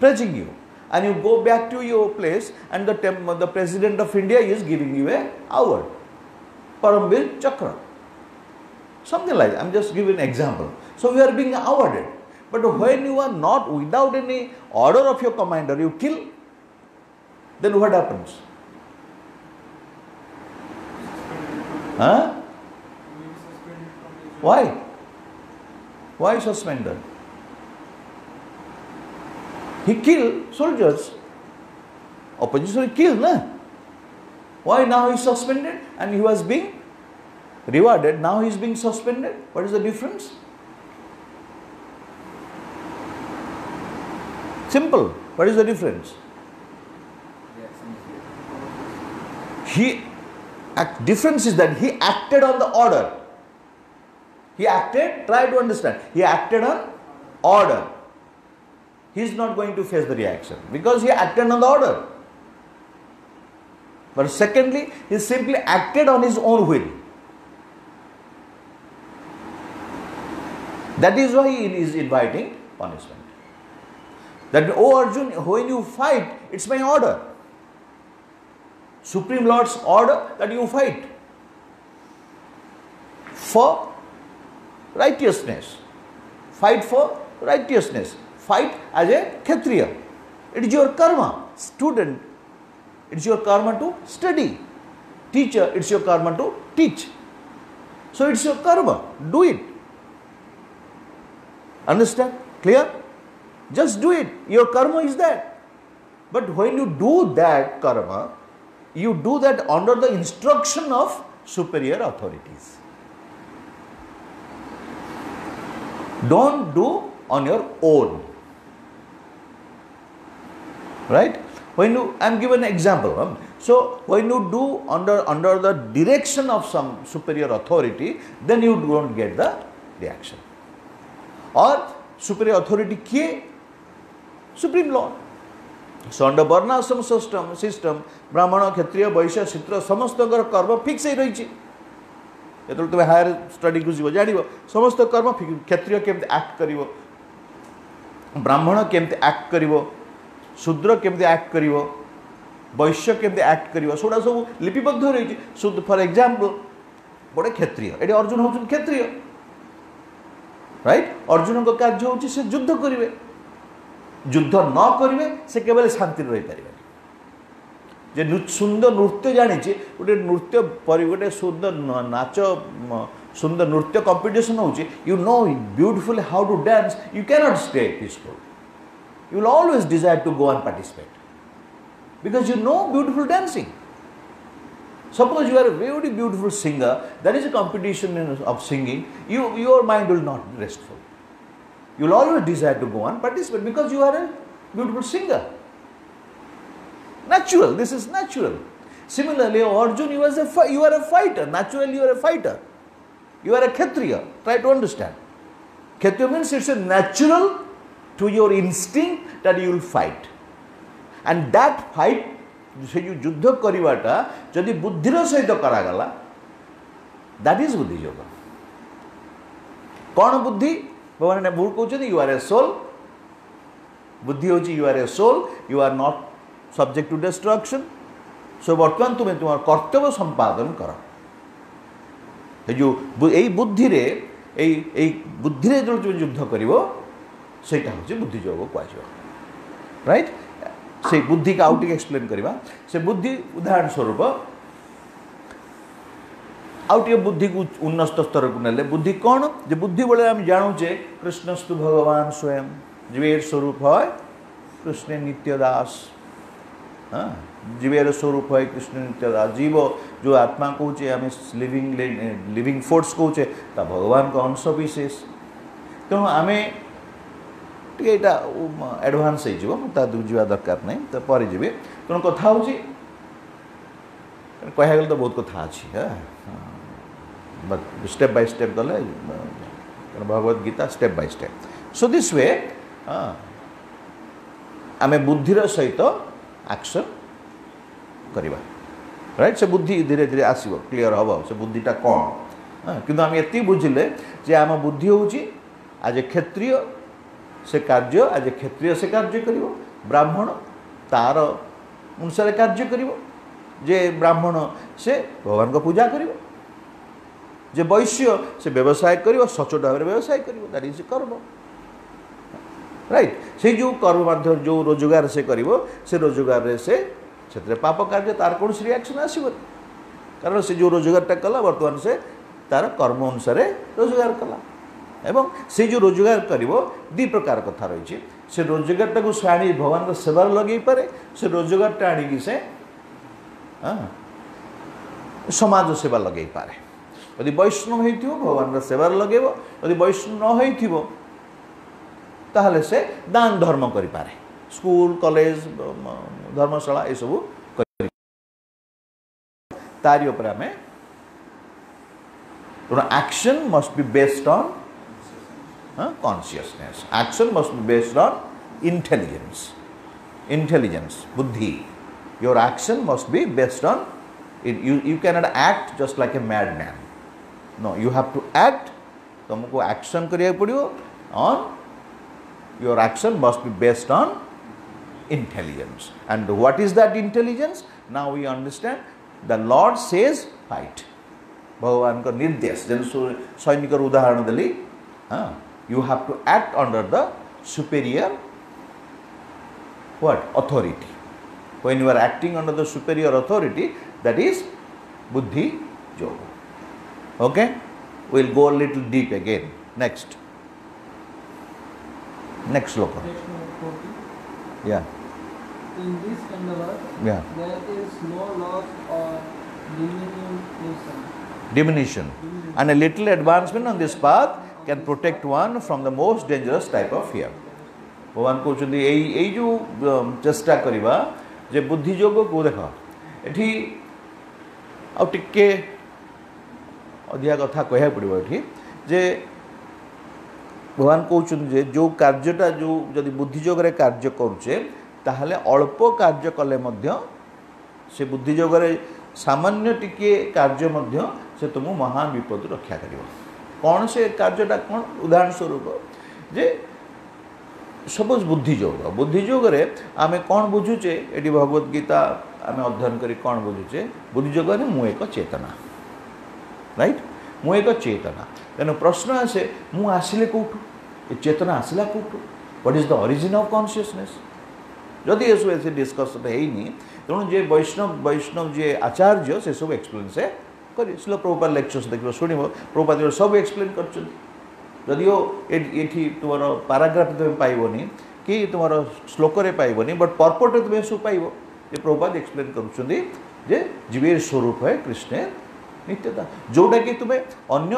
praising you, and you go back to your place, and the president of India is giving you a award, Paramvir Chakra, something like that. I'm just giving an example. So you are being awarded. But when you are not, without any order of your commander, you kill, then what happens? Huh? Why? Why suspended? He killed soldiers. Opposition killed, na? Why now he is suspended and he was being rewarded? Now he is being suspended. What is the difference? Simple. What is the difference? Difference is that he acted on the order. He acted, try to understand. He acted on order. He is not going to face the reaction because he acted on the order. But secondly, he simply acted on his own will. That is why he is inviting punishment. That, oh Arjun, when you fight, it's my order. Supreme Lord's order that you fight for righteousness. Fight for righteousness. Fight as a Kshatriya. It is your karma. Student, it's your karma to study. Teacher, it's your karma to teach. So it's your karma. Do it. Understand? Clear? Just do it. Your karma is that. But when you do that karma, you do that under the instruction of superior authorities. Don't do on your own. Right? When you, I am giving an example. So when you do under the direction of some superior authority, then you don't get the reaction. Or superior authority kiye? Supreme Lord. So under Varnashram system, Brahmana, Kshatriya, Vaishya, Shudra, समस्त कर्म fix ही रही ये तुम higher study को जीव जान समस्त कर्म क्षत्रिय केमती एक्ट कर ब्राह्मण केमती एक्ट कर शूद्र केमती एक्ट कर वैश्य केमती एक्ट कर सेटा सब लिपिबद्ध रही शुद्ध फॉर एग्जांपल गोटे क्षत्रिय ये अर्जुन हूँ क्षत्रिय राइट अर्जुन का कार्य हूँ से युद्ध करेंगे युद्ध न करेंगे से केवल शांति रही पारे जे सुंदर नृत्य जानी गोटे नृत्य पर गोटे सुंदर नाच सुंदर नृत्य कंपटीशन हो you know beautiful how to dance you cannot stay peaceful you will always desire to go and participate because you know beautiful dancing suppose you are a very beautiful singer that is a competition of singing your mind will not be restful you will always desire to go and participate because you are a beautiful singer. Natural, this is natural. Similarly, Arjun, you are a fighter. Naturally, you are a fighter. You are a Kshatriya. Try to understand. Kshatriya means it's a natural to your instinct that you will fight. And that fight, se you yuddha karibata, jodi buddhira sahito karagala, that is buddhi yoga. Kona buddhi? भगवान ने भूल कहते you are a soul बुद्धि हूँ you are a soul you are not subject to destruction so वर्तमान तुम्हें तुम कर्तव्य संपादन कर जो यही बुद्धि रे बुद्धि रे जो तुम युद्ध कर सेटा हूँ बुद्धियोग कह राइट से बुद्धि का आउट एक्सप्लेन करवा से बुद्धि उदाहरण स्वरूप आउटे बुद्धि को उन्नत स्तर को नेले बुद्धि कौन जे बुद्धि बोले हम जानूचे कृष्णस्तु भगवान स्वयं जीवेर स्वरूप है कृष्ण नित्यदास हाँ जीवेर स्वरूप है कृष्ण नित्यदास जीव जो आत्मा कहे आम लिविंग फोर्स कहे ता भगवान का अंश विशेष तेणु आम टीटा एडवांस हो जा दरकार नहीं तो पर जी तेणु कथा हूँ कह गले तो बहुत कथा अच्छी बट स्टेप बाय स्टेप गले Bhagavad Gita step by step so this way आम बुद्धिर सहित एक्शन करवा राइट से बुद्धि धीरे धीरे आसो क्लीयर हम से बुद्धिटा कौन किंतु आम ये बुझिले जे आम बुद्धि हूँ आज ए क्षत्रिय से कार्य आज ए क्षत्रिय से कार्य कर ब्राह्मण तार अनुसार कार्य कर जे ब्राह्मण से भगवान को पूजा कर जे वैश्य से व्यवसाय कर सचोट भाव व्यवसाय कर दैट इज कर्म राइट से जो कर्म माध्यम जो रोजगार से कर रोजगार से पाप कार्य तार कौन रिएक्शन आसब कारण से जो रोजगारटा कला बर्तमान से तार कर्म अनुसार रोजगार कला एवं से जो रोजगार कर दी प्रकार कथा रही से रोजगारटा को आनी भगवान सेवार लगे पारे से रोजगारटा आणिकी से समाज सेवा लगे पारे यदि वैष्णव हो भगवान सेवार लगे यदि वैष्णव न हो ताहले से दान धर्म करि पारे स्कूल कॉलेज धर्मशाला ये सब तारी ऊपर आम action must be based on consciousness action must be based on intelligence बुद्धि your action must be based on it. You cannot act just like a madman. No, you have to act. तुमको action करिया पड़ियो on your action must be based on intelligence. And what is that intelligence? Now we understand. The Lord says fight. भगवान का निर्देश जन सैनिक उदाहरण दिली you have to act under the superior what authority. When you are acting under the superior authority, that is buddhi yoga. Okay? We'll go a little deep again. Next sloka. Yeah. In this universe, there is no loss or diminution. And a little advancement on this path can protect one from the most dangerous type of fear. भगवान कहते यही जो चेष्टा करवा जे बुद्धि योग को देख ये टिके अधिका कथा कह पड़ो ये जे भगवान कहते जो कार्यटा जो जदि बुद्धि योग कार्य करुचे ताहले अल्प कार्य कले से बुद्धि योग सामान्य टिके कार्य से तुम महान विपद रक्षा कर कौन से कार्यटा कौन उदाहरण स्वरूप जे सपोज बुद्धियोग आम कौन बुझुचे ये भगवद गीता आम अध्ययन करी कौन बुझुचे बुद्धियोग मु एक चेतना राइट मु एक चेतना तेणु प्रश्न आसे मु आसिले कौटू ये चेतना आसला कौटू what is the origin of consciousness जदि ये सब डिस्कसन है तेणु जे वैष्णव जे आचार्य से सब एक्सप्लेन से कर प्रभुपाद लेक्चर्स देखो शुण प्रभुपाद सब एक्सप्लेन कर जदिओ ये तुम पाराग्राफ तुम पाइबनी कि तुम श्लोक पाइबनी बट पर्पट तुम्हें सब पाइब ये प्रभुपाद एक्सप्लेन कर जीवेर स्वरूप है कृष्ण नित्यता जोटा कि तुम्हें अन्य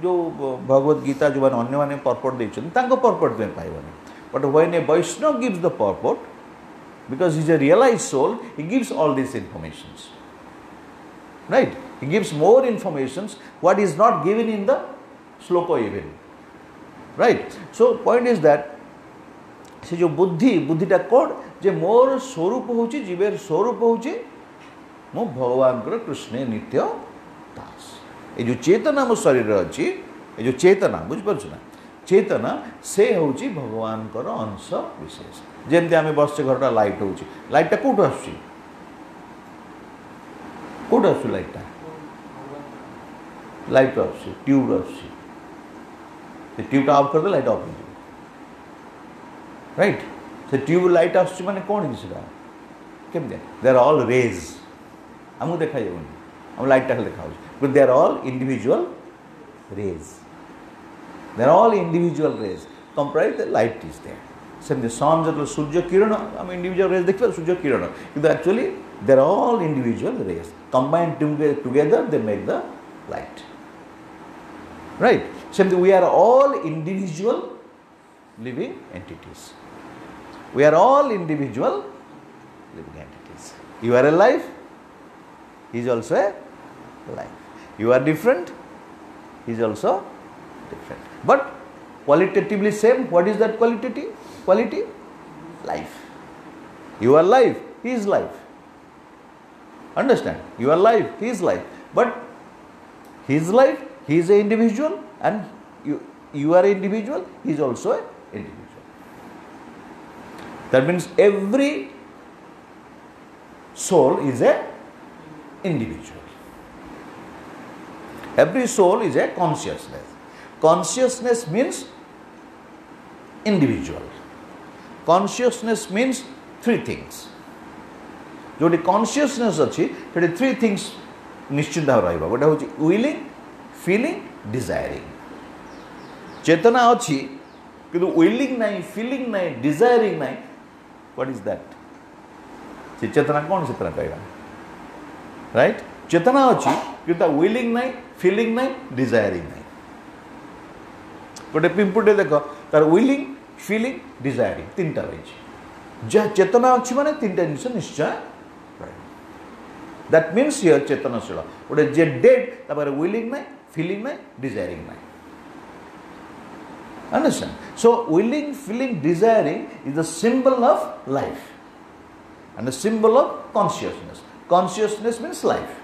जो भगवद गीता जो अन्य मैंने पर्पट देते पर्पट तुम्हें पाइबनी but when a Vaishnava gives the purport because he is a realise soul he gives all this informations right he gives more informations what is not given in the shloka even right so point is that से जो बुद्धिटा कौन जे मोर स्वरूप हूँ जीवेर स्वरूप हूँ मो भगवान कृष्ण नित्य दास ये जो चेतना मो शरीर अच्छी ये जो चेतना बुझीपार ना चेतना से हूँ भगवान अंश विशेष जमती आम बसचे घरटा लाइट हूँ लाइटा कौटू कौट आस लाइटा लाइट आस ट्यूब आस ट्यूबटा ऑफ कर दे लाइट ऑफ हो राइट से ट्यूब लाइट आस माने कौन जिसटा केमते दे आर ऑल रेज हमको देखा जाऊनी हम लाइट टाक देखा but they are all individual rays they are all individual rays comprise the light is there same sun जो सूर्य किरण हम इंडिविजुअल रेज देखिए सूर्य किरण किंतु actually they are all individual rays combined together they make the light right same we are all individual living entities we are all individual living entities. You are alive, he is also alive. You are different, he is also different. But qualitatively same. What is that quality? Life. You are life, he is life. Understand? You are life, he is life. But his life, he is an individual, and you are an individual, he is also an individual. That means every soul is a individual. Every soul is a consciousness. Consciousness means individual. Consciousness means three things. जो consciousness अच्छी तो three things निश्चित भाव रहेगा. गोटे होची willing, feeling, desiring. चेतना अच्छी किंतु willing नहीं, feeling नहीं, desiring नहीं. What is that? चेतना कौन चेतना कहेगा राइट चेतना अच्छी कि विलिंग नहीं फिलिंग नहीं डिजायरिंग नहीं गोटे पिंपुटे देख तार विलिंग फिलिंग डिजायरिंग तीन टा रही जहाँ चेतना अच्छी माने तीन टा जिन निश्चय दैट मीन्स हियर चेतनशील गोटे जे डेड तापर विलिंग नहीं फिलिंग नहीं डिजायरिंग नहीं Understand? So, willing, feeling, desiring is the symbol of life and the symbol of consciousness. Consciousness means life.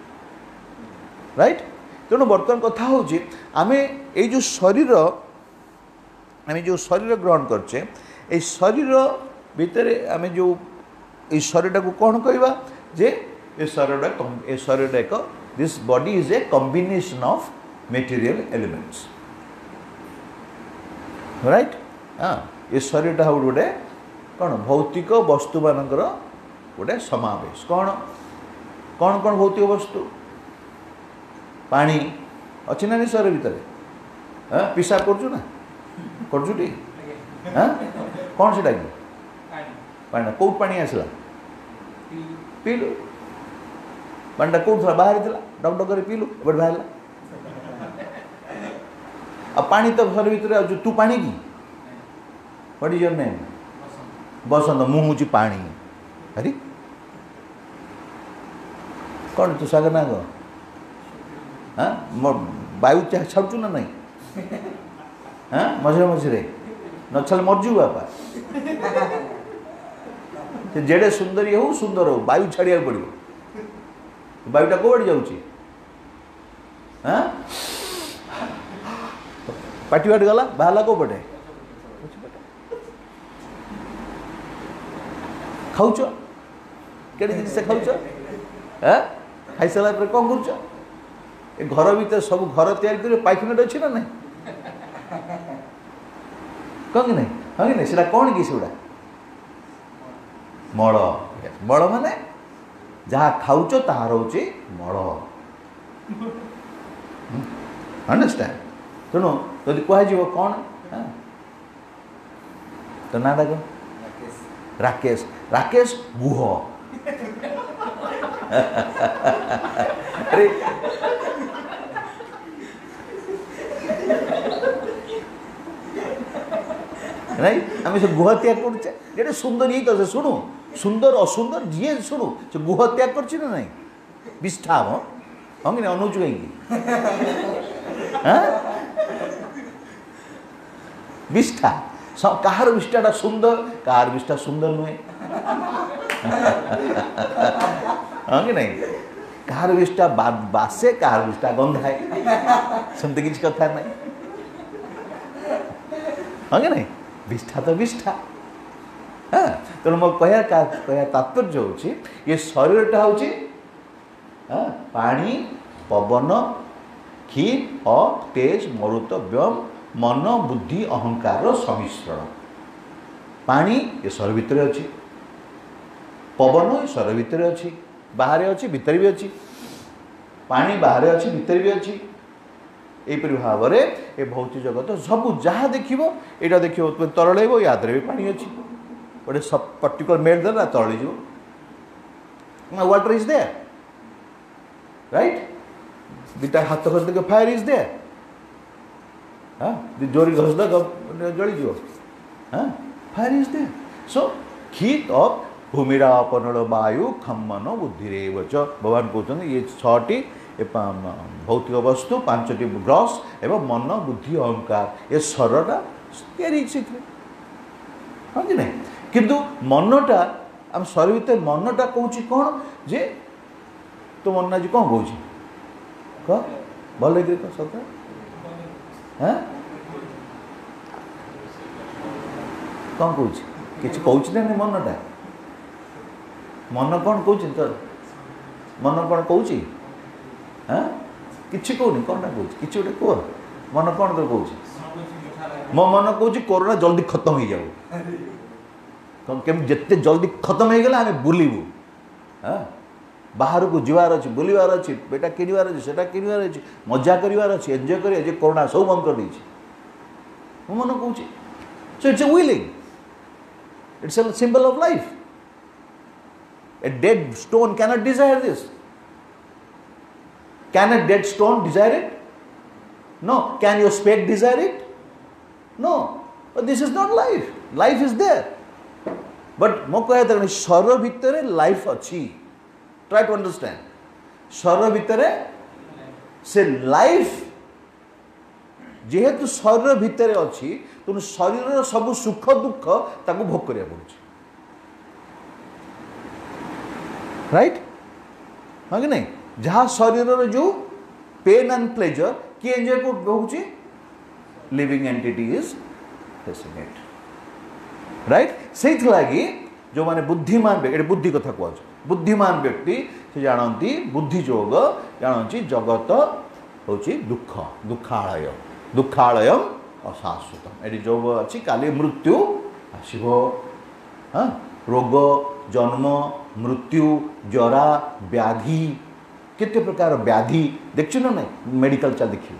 Right? तेणु बर्तमान कथा होची आमे ए जो शरीर ग्रहण करछे ए शरीर भितरे आमे जो ए शरीर को कौन कहबा जे ए शरीर एक this body is a combination of material elements right हाँ ये शरीरटा हूँ गोटे कौन भौतिक वस्तु मानकर गोटे समावेश कौन कौन कौन भौतिक वस्तु पानी अच्छी ना शरीर भितर हाँ पिसा करना करछुटी हाँ कौन से पानी कौट पानी आसला पीलु पानीटा कौट बाहर डक डक पीलु एबे बाहर अब पानी तो शरीर भितर तू पानी की व्हाट इज योर नेम बसंत मु हूँ पानी अरे कौन तू सागर ना गो हाँ वायु छाड़ू ना नहीं हाँ मझे मझे न छाले मरजू बापा जेड़े सुंदरी हो सुंदर हो वायु छाड़िया पड़ो वायुटा कौटे जाऊँगी हाँ पाटी बाटी गला बाहला को पटे खाऊच के जिनस खाऊच खाई सारा पर कौन कर घर भीतर सब घर तैयारी पाइखाना अच्छी ना नहीं कौन कि नहीं हाँ कि नहीं सीटा कौन कि सेगुड़ा मल मल माने जहाँ खाऊच ताहार हूँ मल अंडरस्टैंड तेणु जदि कह कौन तो ना डाक राकेश राकेश गुह अरे नहीं आम से गुह त्याग कर सुंदर ये तो शुणु सुंदर असुंदर जी शुणु से गुह त्याग कर नहीं विष्ठा हम कि अनुच कहीं विष्ठा कहार विष्ठाटा सुंदर कहार विष्ठा सुंदर नुहे हाँ कि नहीं कहार विष्ठा बासे कहार विष्ठा गंधाए सेमती किसी कथा नहीं हाँ कि नहीं विष्ठा तो विष्ठा हाँ तेणु मो कह तात्पर्य हो ये शरीरटा हूँ पानी पवन क्षीर और तेज मरुत व्योम मन बुद्धि अहंकार सम्मिश्रण। पानी ये स्वर भितर अच्छी, पवन ये स्वर भितर अच्छी, बाहर अच्छी भितर भी अच्छी, पानी बाहर अच्छी भितर भी अच्छी। यहीपरि भाव में ये भौतिक जगत सब जहाँ देखिए यहाँ देखिए तरल या भी पानी अच्छी, गोटे सब पर्टिकुलर मेल देना तरल जो वाटर इज देयर, राइट। दुटा हाथ घस देख फायर इज देयर, जोरी घस देख जलीज, fire is there. So heat of भूमिरापनल वायु खम्मन बुद्धिरेव च। भगवान कहते ये 6टी भौतिक वस्तु 5टी ग्रस एवं मन बुद्धि अहंकार ये स्वरटा हाँ कि नहीं। किंतु मनटा आम स्वर भितर मनटा कौन कौन जे तो मन आज कौन कौन कह भल लगे कह सत हाँ कौन कौन कि कौच ना मनटा मन कौन कौच तर मन कौन कौच हाँ कि कौन कौनटा कौच कि गोटे कह मन कौन तो कौच मो मन कौच कोरोना जल्दी खत्म हो जाऊ केम जिते जल्दी खत्म हो गला आम बुलू हाँ बाहर को जीवार अच्छी बुलवार अच्छी बेटा किणवार अच्छी सेटा किणवार अच्छी मजा करार अच्छी एंजॉय कर कोरोना सब बंद कर देछि मो मन कौच। So it's a willing, it's a symbol of life. A dead stone cannot desire this. Can a dead stone desire it? No. Can your speck desire it? No. But this is not life. Life is there. But mo kaya ta swar bhitare life achi. Try to understand. swar bhitare se life जेहेतु शरीर भितर अच्छी तेणु शरीर सब सुख दुख ताको भोग करिया पड़ुछि, राइट हाँ कि नहीं। जहाँ शरीर जो पेन एंड प्लेजर किए एंजॉय को होउछि living entity is facing it, right. से लगी जो माने बुद्धिमान व्यक्ति बुद्धि कथा कहु बुद्धिमान व्यक्ति से जानती बुद्धि जोग जानती जगत होछि दुख दुखालय दुखालयम अशाश्वतम। ये जो अच्छी काली मृत्यु आसो हाँ रोग जन्म मृत्यु जरा व्याधि केते प्रकार व्याधि देखु ना नहीं मेडिकल चल देखिए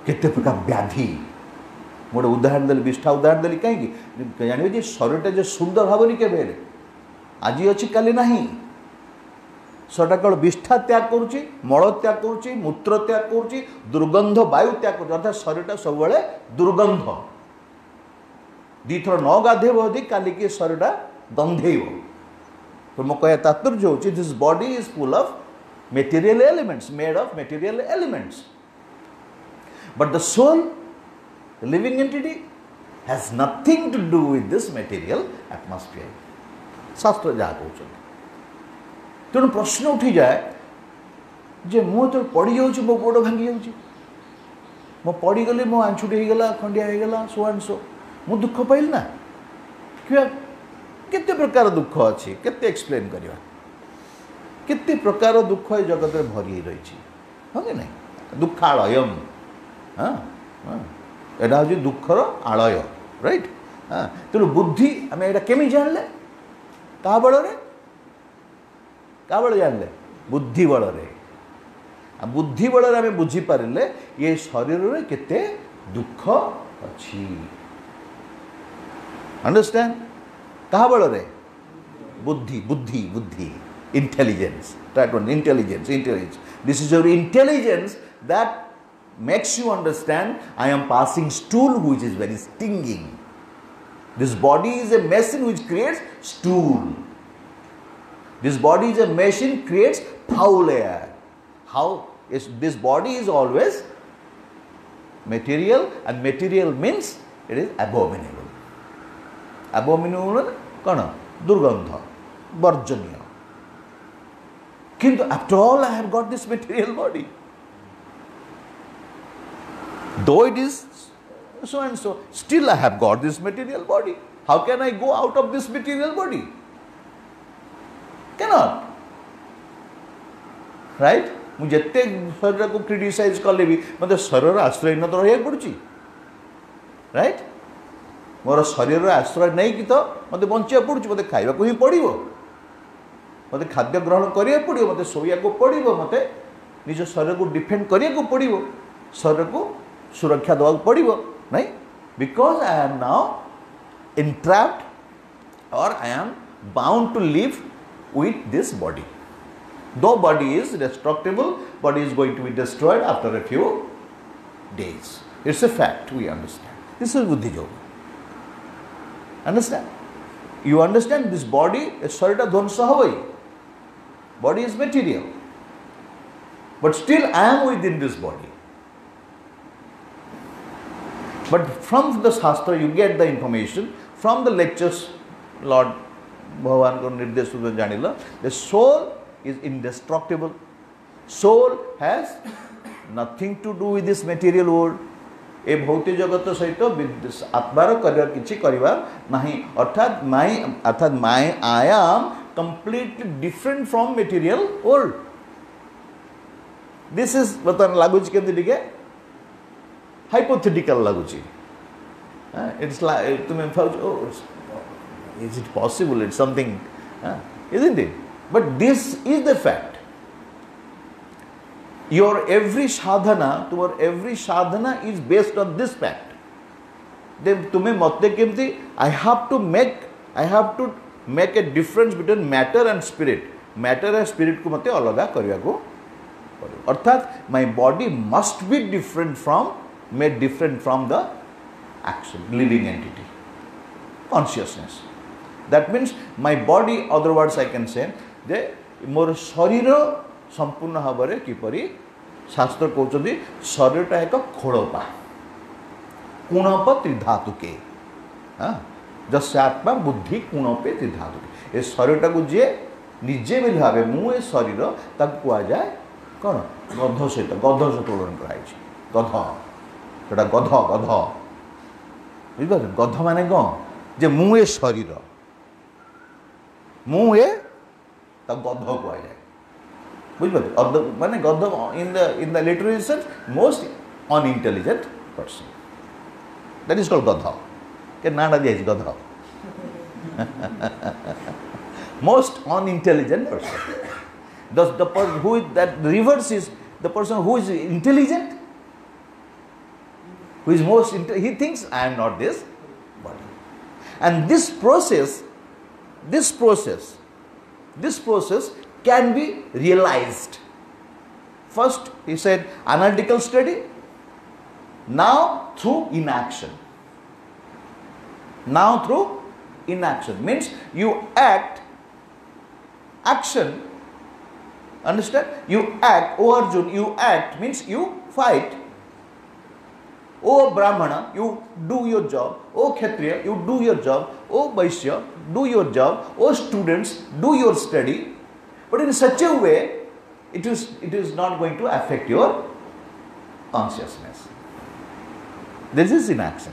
केते प्रकार व्याधि। गोटे उदाहरण देली विष्ठा उदाहरण देली कहीं जानवे शरीरटा जो सुंदर भावनी के आज अच्छी काली ना शरीर केवल विष्ठा त्याग करुच्ची मल त्याग करुच्ची मूत्र त्याग करुच्ची दुर्गंध वायु त्याग कर अर्थात शरीरटा सब दुर्गंध दीथर न गाधेब यदि काली के शरीरटा गंधेब। तो मो कह तात्पर्य हो this body is full of material elements made of material elements but the soul living entity has nothing to do with this material atmosphere शास्त्र जहाँ कहते। तेणु प्रश्न उठी जाए जे मु तो पड़ी जाऊँ मो गोड़ भांगी जाऊँ मो पड़गली मो आंछुटी होगला खंडिया होगला सो एंड सो मु दुख पाइल ना क्या केते प्रकार दुख अच्छी केते एक्सप्लेन करवा केते प्रकार दुख ए जगत में भरी रही हाँ कि नहीं दुखालयम हाँ यहाँ हूँ दुखर आलय राइट हाँ। तेणु बुद्धि आम यहाँ केमी जानले क्या बल क्या बल जानले बुद्धि बल बुद्धि बल आम बुझीपारे ये शरीर में केते दुख अच्छी अंडरस्टैंड क्या बल बुद्धि बुद्धि बुद्धि intelligence intelligence intelligence this is your intelligence that makes you understand I am passing stool which is very stinging. This body is a machine which creates stool. This body is a machine creates foul air. How is this body is always material and material means it is abominable. Abominable कौन दुर्गंध वर्जनीय किंतु after all I have got this material body. Though it is so and so, still I have got this material body. How can I go out of this material body? Cannot. Right मुझे शरीर को criticise कले भी मतलब शरीर आश्रय न तो रहा पड़ी राइट मोर शरीर आश्रय नहीं कि तो मत बचा पड़ू मत खावा ही पड़ो मत खाद्य ग्रहण करा पड़ो मत शोया को पड़ो मत निज शरीर को डिफेंड करा पड़ो शरीर को सुरक्षा देवा पड़ो नहीं because I am now entrapped or I am bound to live with this body. Though body is destructible, body is going to be destroyed after a few days. It's a fact, we understand. This is Buddhi Yoga. Understand? You understand this body is sarita dhvansa havai. Body is material. But still I am within this body. But from the Shastra you get the information, from the lectures, Lord Bhagavan ko nirdesh janila, the soul is indestructible. Soul has nothing to do with this material world. ए भौतिक जगत सहित आत्मार करियर किछि करिवा नाही अर्थात my I am completely different from material world. This is बतन लागुच केमति दिके hypothetical laguchi. It's like is it possible? It's something, isn't it? But this is the fact. Your every sadhana is based on this fact. Then तुम्हें मत्ते केमती I have to make a difference between matter and spirit. Matter and spirit को मत्ते अलगा करिया को पड़े. अर्थात my body must be made different from the action, living entity, consciousness. That means my body, other words I can say, जे मोर शरीर संपूर्ण भाव में किपरि शास्त्र कहते शरीरटा एक खोड़पा कुणप त्रिधातुके जस्य आत्मा बुद्धि कुणपे त्रिधातुके. ए शरीरटा को जे निजे भी भावे मु ए शरीर ताक कुआ जाए कौन गध सहित तुलन कराई गध सेटा गध बुझे गध माने कौन जे मु ए शरीर मु ए गध कुआ जाए बुझे माने गध in the literary sense most unintelligent person that is called गध के नाडा दिया गध most unintelligent person. The person who is that reverse is the person who is intelligent, who is most he thinks I am not this body, and this process can be realized. First he said analytical study, now through inaction. Now through inaction means you action, understand? You act, O Arjun, you act means you fight. O Brahmana, you do your job. O Kshatriya, you do your job. O Vaishya, do your job. O students, do your study. But in such a way, it is not going to affect your consciousness. This is inaction.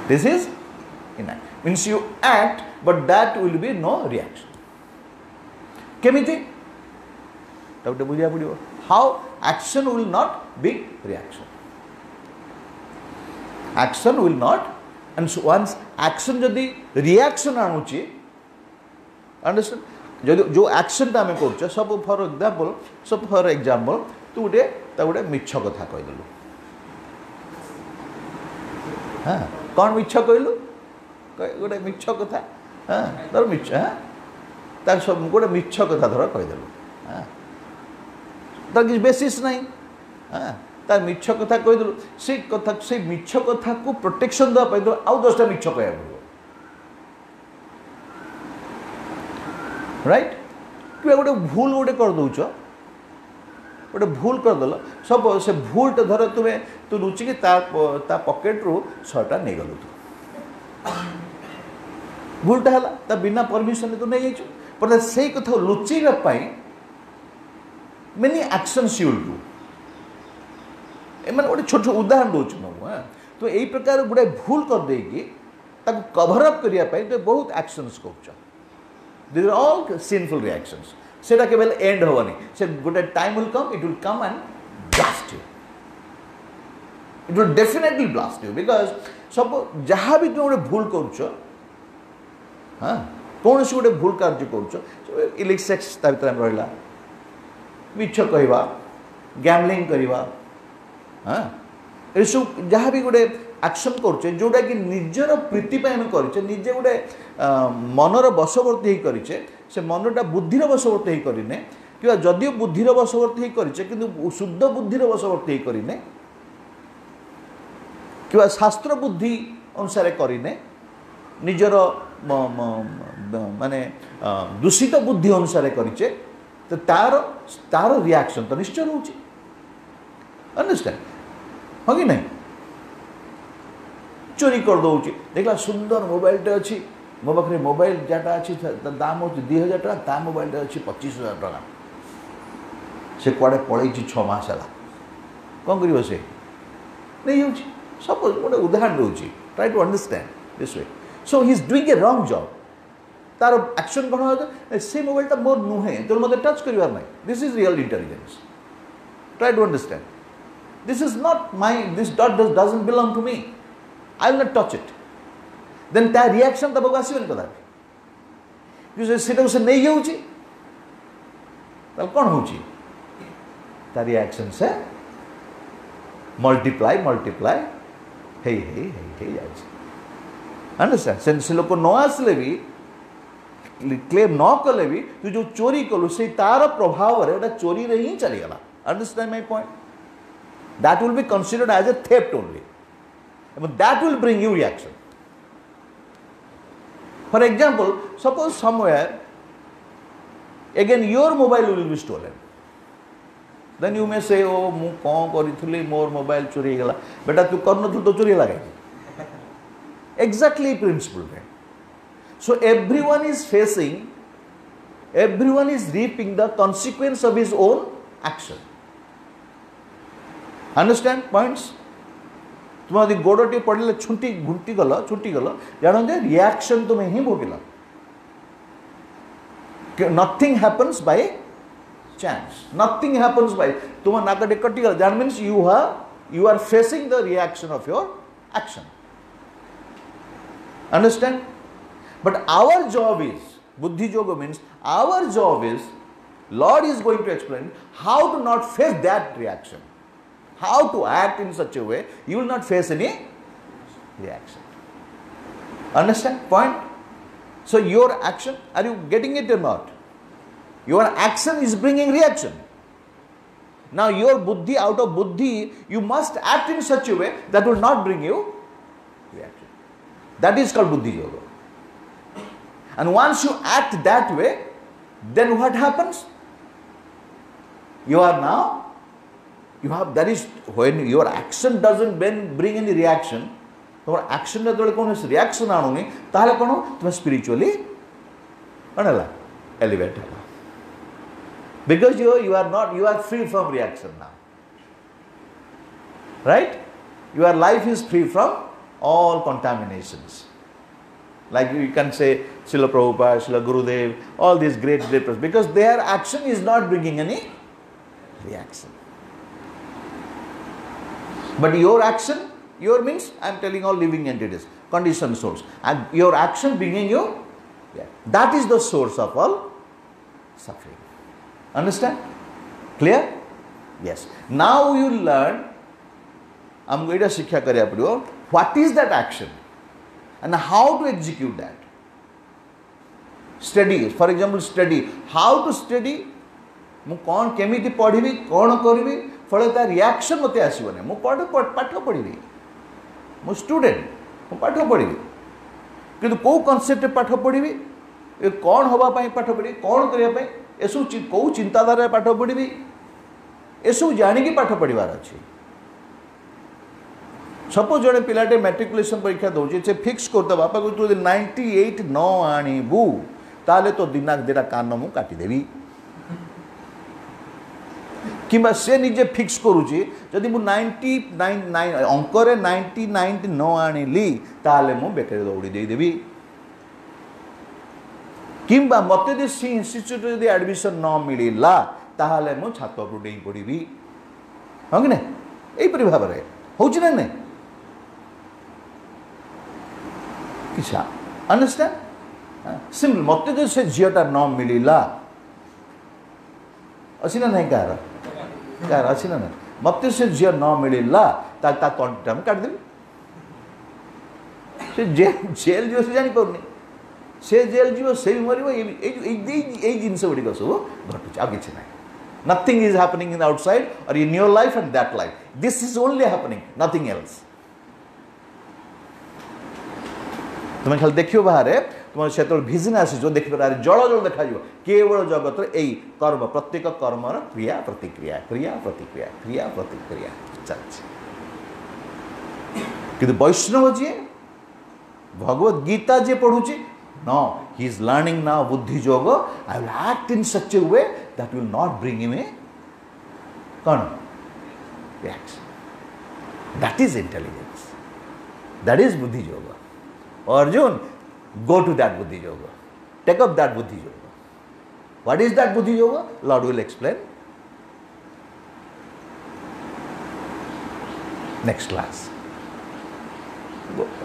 This is inaction. Means you act, but that will be no reaction. Kemiti? How action will not be reaction. Action will not, and so once action जदि reaction आनुची, understand? जो action टा में कोच्चा, सब for example, तू उड़े मिच्छा कथा कोई दलु. हाँ, कौन मिच्छा कोई लु? गोटे मिछ कथा धर मिछ तार सब गोटे मिछ कथा धर कहीदेलु तार किसी बेसिस ना तार मिछ कथा कहीदेलु से कथा से मिछ कथा को प्रोटेक्शन देवा तो आउ 10टा मिछ कह पड़ो राइट कि गोटे भूल गोटे कर दौच गोटे भूल करदेल सब से भूलटा धर तुम्हें तू लुचिकी ता पकेट रू 6टा नहीं गलु तू भूलटा है बिना परमिशन तो नहीं जाइए पर से कथा लुचेवाई many actions you will do एम गोटे छोट उदाहरण दूसरी मैं तो यही प्रकार गोटे भूल कर देगी कभर अप करने तो बहुत एक्शंस कर this are all sinful reactions सेटा केवल एंड होवनी से गोटे time will come and blast you it will definitely blast you because सब जहाँ भी तुम गोटे भूल कर हाँ कौन सी गोटे भूल कार्य कर इलिक सेक्स ता भीतर रहा मिछ कहवा गैमलिंग करवा हाँ ये सब जहाँ भी गोटे एक्शन करुचे जोटा कि निजर प्रीति करे निजे गोटे मनर बशवर्ती करे से मनटा बुद्धिर बशवर्ती करने कि जदिव बुद्धिर बशवर्ती करे कि शुद्ध बुद्धिर बशवर्ती करने कि शास्त्र बुद्धि अनुसार करने निजर माने दूषित बुद्धि अनुसार करे तो तार तार रिएक्शन तो निश्चय रोचे अंडरस्टैंड हाँ कि नहीं चोरी कर दौर देखला सुंदर मोबाइल टे अच्छी मो पाखे मोबाइल जहाँ अच्छी दाम हो 2000 टका ता मोबाइल टे अच्छी 25,000 टका से कुआड़े पलि 6 मास है कौन कर से नहीं हो सपोज गोटे उदाहरण दूसरी try to understand this way so he is doing a wrong job तार एक्शन कौन हो से मोबाइलटा मोर नुहे तो मत टच कर this is real intelligence try to understand this is not my this doesn't belong to me I will not touch it. Then that reaction तब आसबन कदा कि से नहीं जाऊँगी तब कौन होची तार रिएक्शन से मल्टीप्लाई हे अंडरस्टैंड से लोग न आसले भी क्लेम न कले भी तू जो चोरी कलु से तार प्रभाव रे चोरी रे ही चलीगला understand my point that will be considered as a theft only but that will bring you reaction. For example, suppose somewhere again your mobile will be stolen, then you may say oh mu kon karithuli more mobile chori gala beta tu karno tu to chori lagai exactly principle hai. So everyone is reaping the consequence of his own action. Understand points? तुम यदि गोड़ टे पड़े छुट्टी घुटी गल जान जे reaction तुम्हें ही भोगिल nothing happens by chance nothing happens by तुम नाक टे कटिगल that means you are facing the reaction of your action understand but our job is buddhi yoga means our job is lord is going to explain how to not face that reaction how to act in such a way you will not face any reaction. Understand point? So your action, are you getting it or not? Your action is bringing reaction. Now your buddhi, out of buddhi you must act in such a way that will not bring you reaction. That is called buddhi yoga. And once you act that way, then what happens? You are now that is when your action doesn't bring any reaction. तो action रे कौन reaction आनुनी ताले कौन तुम spiritually कौन है elevate है because you are free from reaction now, right? Your life is free from all contaminations. Like you can say Srila Prabhupada, Srila Gurudev, all these great persons, because their action is not bringing any reaction. But your action, your means I am telling all living entities, conditioned souls, and your action bringing you, that is the source of all suffering. Understand? Clear? Yes. Now you learn. I am going to शिक्षा करिया पड़ियो. What is that action, and how to execute that? Study. For example, study. How to study? मु कौन केमिति पढ़िबी कौन करिबी फल तार reaction मते आसीबने मु पाठ पढ़िबी मु स्टूडेंट मु पाठ पढ़िबी किंतु को कांसेप्ट पाठ पढ़िबी ए कौन होबा पई पाठ पढ़ी कौन करिया पई एसु को चिंताधारा पाठ पढ़िबी एसु जानि की पाठ पढ़िबार अछि सपोज जड़े पिलाटे मैट्रिकुलेशन परीक्षा दौचे से फिक्स करता बापा को तू 98 न आणिबू ताले तो दिना देटा कान मु काटी देबी किंबा से निजे फिक्स करूची जदि मु 99 अंकरे 99 न आनिली ताले मु बेकरे दौड़ी दे देबी किंबा मत सी इन्स्टिट्यूट एडमिशन न मिलला ताहले मु छात उपरू डेई पड़ी हाँ कि नहीं यहीपरी भाव में हूँ ना नहीं किसा अंडरस्टैंड सिंपल मत जो से झीटा न मिलला अच्छी ना नहीं कहार अच्छी ना नहीं मत से झी न मिलला तंटा काटिदेवी से जेल जो से जापर से जेल जीव से भी मर जिनस गुड़िक सब घटुच आ कि ना nothing is happening in the outside or in your life and that life. This is only happening, nothing else. तुम्हें खाली देखियो बाहर तुम से भिजन आस देख पारे जल जल देखा केवल जगत यही कर्म प्रत्येक कर्मर क्रिया प्रतिक्रिया क्रिया प्रतिक्रिया क्रिया प्रतिक्रिया चलती कि वैष्णव जी भगवत गीता जी पढ़ुची no he is learning now buddhi yoga I will act in such a way that will not bring him a reaction that is intelligence that is buddhi yoga Arjun go to that buddhi yoga take up that buddhi yoga what is that buddhi yoga Lord will explain next class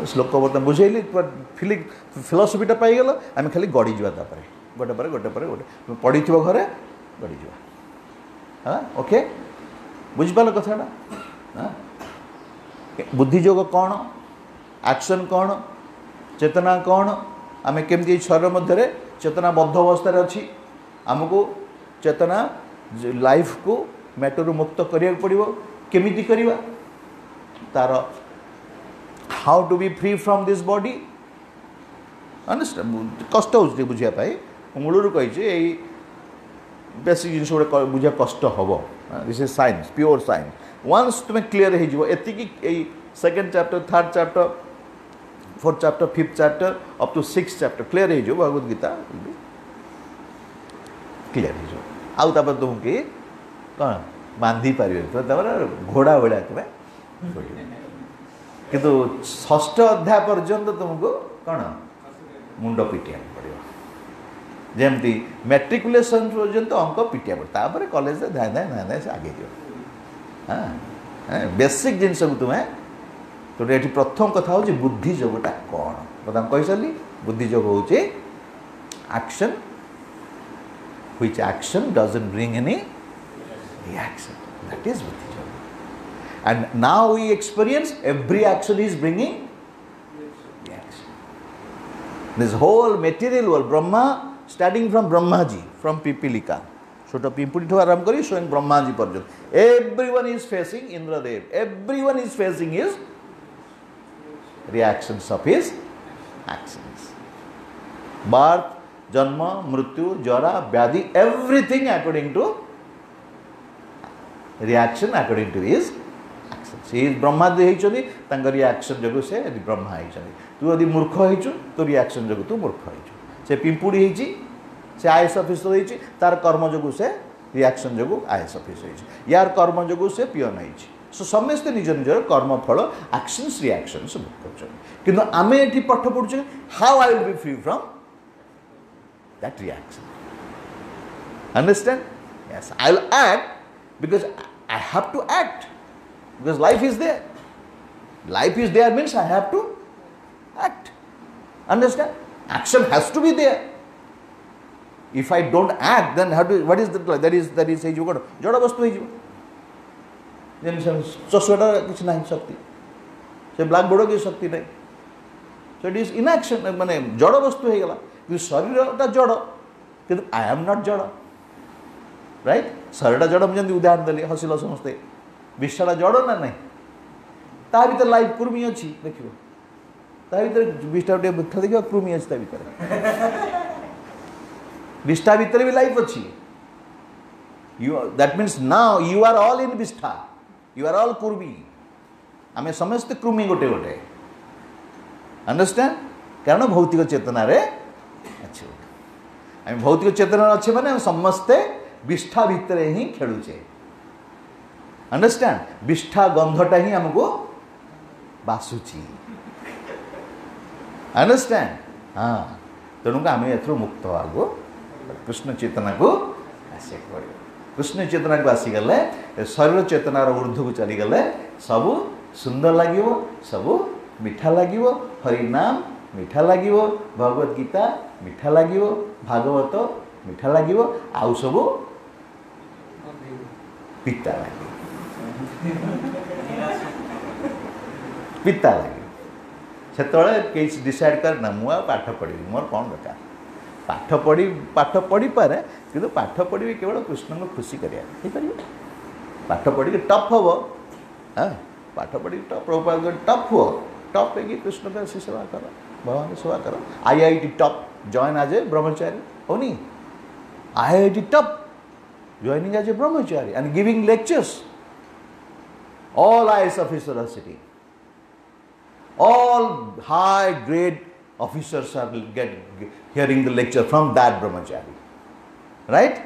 श्लोक बर्तमान बुझेली फिलोसफीटा पाईगल आम खाली गड़ी जा गोटे पर गोटे पर गोटे पढ़ी घरे गड़ी जा हाँ ओके बुझिपाल कथाटा हाँ बुद्धि योग कौन एक्शन कौन चेतना कौन आम केमती शरीर मध्य चेतना बद्ध अवस्था अच्छी आमको चेतना लाइफ को मैटर मुक्त करिया पड़ो केमिति करिवा तार how to be free from this body understand कष्ट हो बुझापी मूलर कही बेसिक जिन गुड़ा बुझा कष्ट हम this is science pure science once तुम्हें क्लीयर होती second chapter third chapter fourth chapter fifth chapter up to six chapter clear हो भगवत गीता क्लीयर हो आउ तुमको कौन बांधी पारे घोड़ा भाया तुम्हें किंतु षष्ठ अध्याय पर्यंत तुमको कौन मुंड पिटिया पड़ो जमती मैट्रिकुलेसन पर्यंत अंक पिटिया पड़े कॉलेज धाए धाए धाए धाए से आगे जो हाँ बेसिक जिनस को तुम्हें तो ये प्रथम कथा हूँ बुद्धि योगटा कौन प्रथम कही सारी बुद्धि योग हूँ action which action doesn't bring any reaction that is buddhi योग and now we experience every action is bringing reaction this whole material world Brahma starting from Brahma ji from Pipilika छोटा पिंपुड़ी ठो आरंभ करी स्वयं ब्रह्मा जी पर्यंत everyone is facing Indradev everyone is facing his reactions of his actions birth जन्म मृत्यु जरा व्याधि everything according to reaction according to his सी ब्रह्मा जी होती रिएक्शन जो से ब्रह्मा होती तू यदि मूर्ख हो तो रिएक्शन जो तू मूर्ख हो से पिंपुड़ी होती से आईएएस ऑफिसर होती तार कर्म जो से रिएक्शन जो आईएएस ऑफिसर होती यार कर्म जो से पियन होती सो समस्ते निज निजर कर्म फल एक्शंस रिएक्शंस कर आम ये पाठ पढ़ुचे how I will be free from that reaction understand yes I will act because I have to act because life is there means I have to act understand action has to be there if I don't act then how to what is that is say jod vastu he jen choswata kichh nahi shakti se black board ki shakti nahi so it is inaction mane jod vastu he gala ki sharir ta jod kintu I am not jod right sharir ta jod mujhe udaharan deli hasilo samaste विषाटा जड़ ना ना ता भर life कृमि अच्छी देख विष्टा गोटे मिठा देखा कृमि अच्छी विष्टा भितर भी लाइफ अच्छी you that means now you are all in विष्टा यू आर ऑल कृमि आम समस्त कृमि गोटे गोटे अंडरस्टैंड कारण भौतिक चेतना रे अच्छे आम भौतिक चेतना अच्छे माने समस्ते विष्टा भितर ही खेलुचे अंडरस्टैंड विष्ठा गंधटा ही हमको बासुची अंडरस्टैंड हाँ तेणुक आम एथु मुक्त आगो कृष्ण चेतना को आसिक पड़े कृष्ण चेतना को आसीगले शरीर चेतनार ऊर्ध्व को चलीगले सबू सुंदर लगे सबू मीठा लगे हरिनाम मीठा लगे भगवत गीता मीठा लगे भागवत मीठा लगे आउ सबू पिता लगे पिता लगे से डिसाइड कर ना मुझे पाठ पढ़ी मोर कौन दरकार पाठ पढ़ी पारे कि पाठ पढ़ी केवल कृष्ण को खुशी कर पाठ पढ़ी टफ हम हाँ पाठ पढ़ी टफ हुआ टप है कृष्ण का सेवा कर भगवान की सेवा कर IIT टप जॉइन आज ए ब्रह्मचारी हो नहीं IIT tub joining as a brahmachari and giving lectures. All IAS officers are sitting. All high grade officers are hearing the lecture from that brahmachari. Right?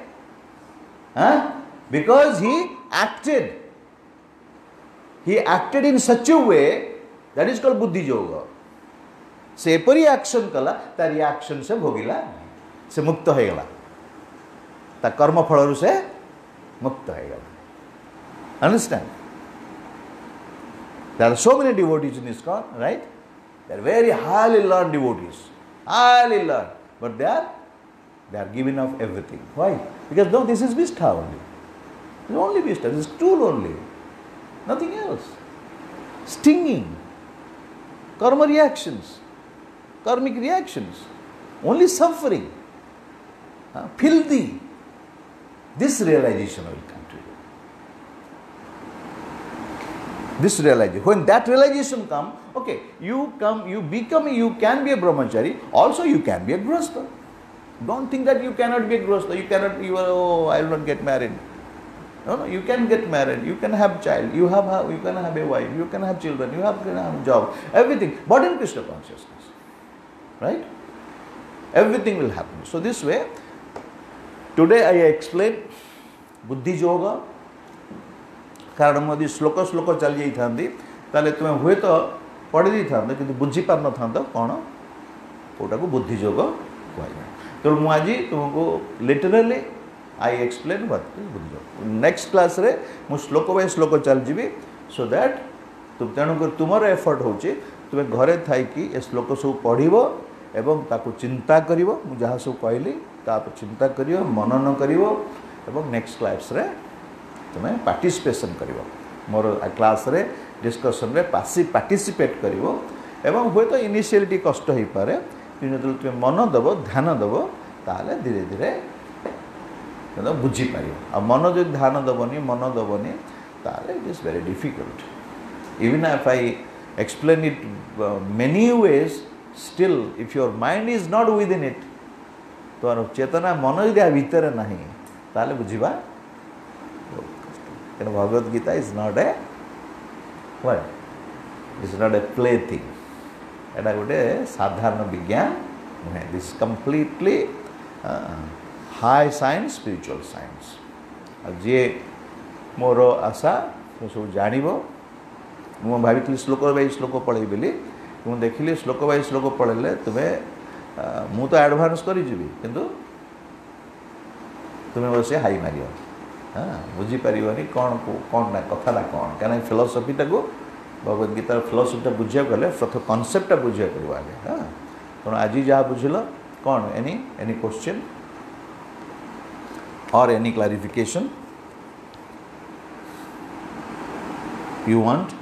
Huh? Because he acted. He acted in such a way that is called buddhi yoga. से परी action कला तार reaction से भोगिला से मुक्त हो गला ता कर्म फल से मुक्त हो गला understand there are so many devotees in ISKCON right they are very highly learn devotees highly learn but they are given of everything why because no this is विष्ठा ओनली विष्ठा this is tool only nothing else stinging karma reactions karmic reactions, only suffering, filthy. This realization will come to you. This realization. When that realization comes, okay, you can be a brahmachari, also you can be a grihastha. Don't think that you cannot be a grihastha, I will not get married. No, you can get married, you can have child, you can have a wife, you can have children, you can have a job, everything, but in Krishna consciousness. Right? Everything will happen. So this way, today I explain बुद्धि योग कारण मोदी श्लोक चल जाती तुम्हें हुए तो पढ़ी दी था कि बुझी पार न था कौन कौटा को बुद्धि योग कह तो मुझे तुमको literally I explain what is buddhi योग नेक्स्ट क्लास रे मु श्लोक बाय श्लोक चल जी सो दैट तुम तेणुक तुमर एफर्ट हो तुम्हें घरे थी ए श्लोक सब पढ़ो एवं ताकू चिंता करिवो मु जहाँ सब कहली तापर चिंता करिवो मनन करिवो एवं नेक्स्ट क्लास रे तुम्हें पार्टिसिपेशन करिवो मोर क्लास रे डिस्कशन रे पार्टिसिपेट करिवो एवं हुए तो इनिशियलिटी कष्ट हो पारे जो तुम्हें मन दब ध्यान दब ताले धीरे धीरे बुझी पार आ मन जो ध्यान दबनी मन दबनी ताले it is very difficult even if I explain it many ways still if your mind is not within it तो चेतना मन यदि भीतर नहीं ताले बुझा Bhagavad Gita is not a what is not a play thing एटा गोटे साधारण विज्ञान नुहे this completely high science spiritual science जी मोर आशा सब जान मु भाई श्लोक बाय श्लोक पढ़े बोली मुझे देखिली श्लोक बाय श्लोक पढ़े तुम्हें मु तो एडभांस करी किंतु तुम्हें बस हाई मार हाँ बुझीपार कौन कौन ना कथा ना कौन क्या फिलोसफीटा को भगवत गीतार फिलोसफीटा बुझा गले प्रथम कनसेप्टा बुझा कर आगे हाँ तेणु आज जहाँ बुझल कौन एनी क्वेश्चन और any clarification you want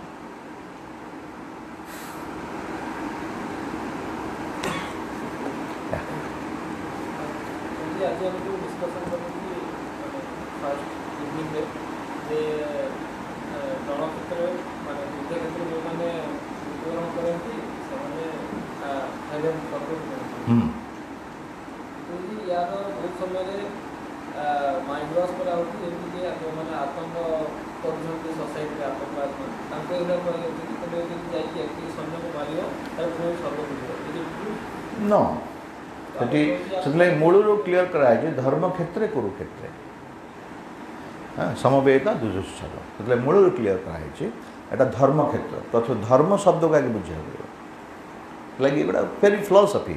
no से मूल क्लीयर कराए धर्म क्षेत्र कुरुक्षेत्र हाँ समवेता दुजुत्सव से मूल क्लीयर कराई एटा धर्म क्षेत्र प्रथम धर्म शब्द को आगे बुझा लगे गोटा फेरी philosophy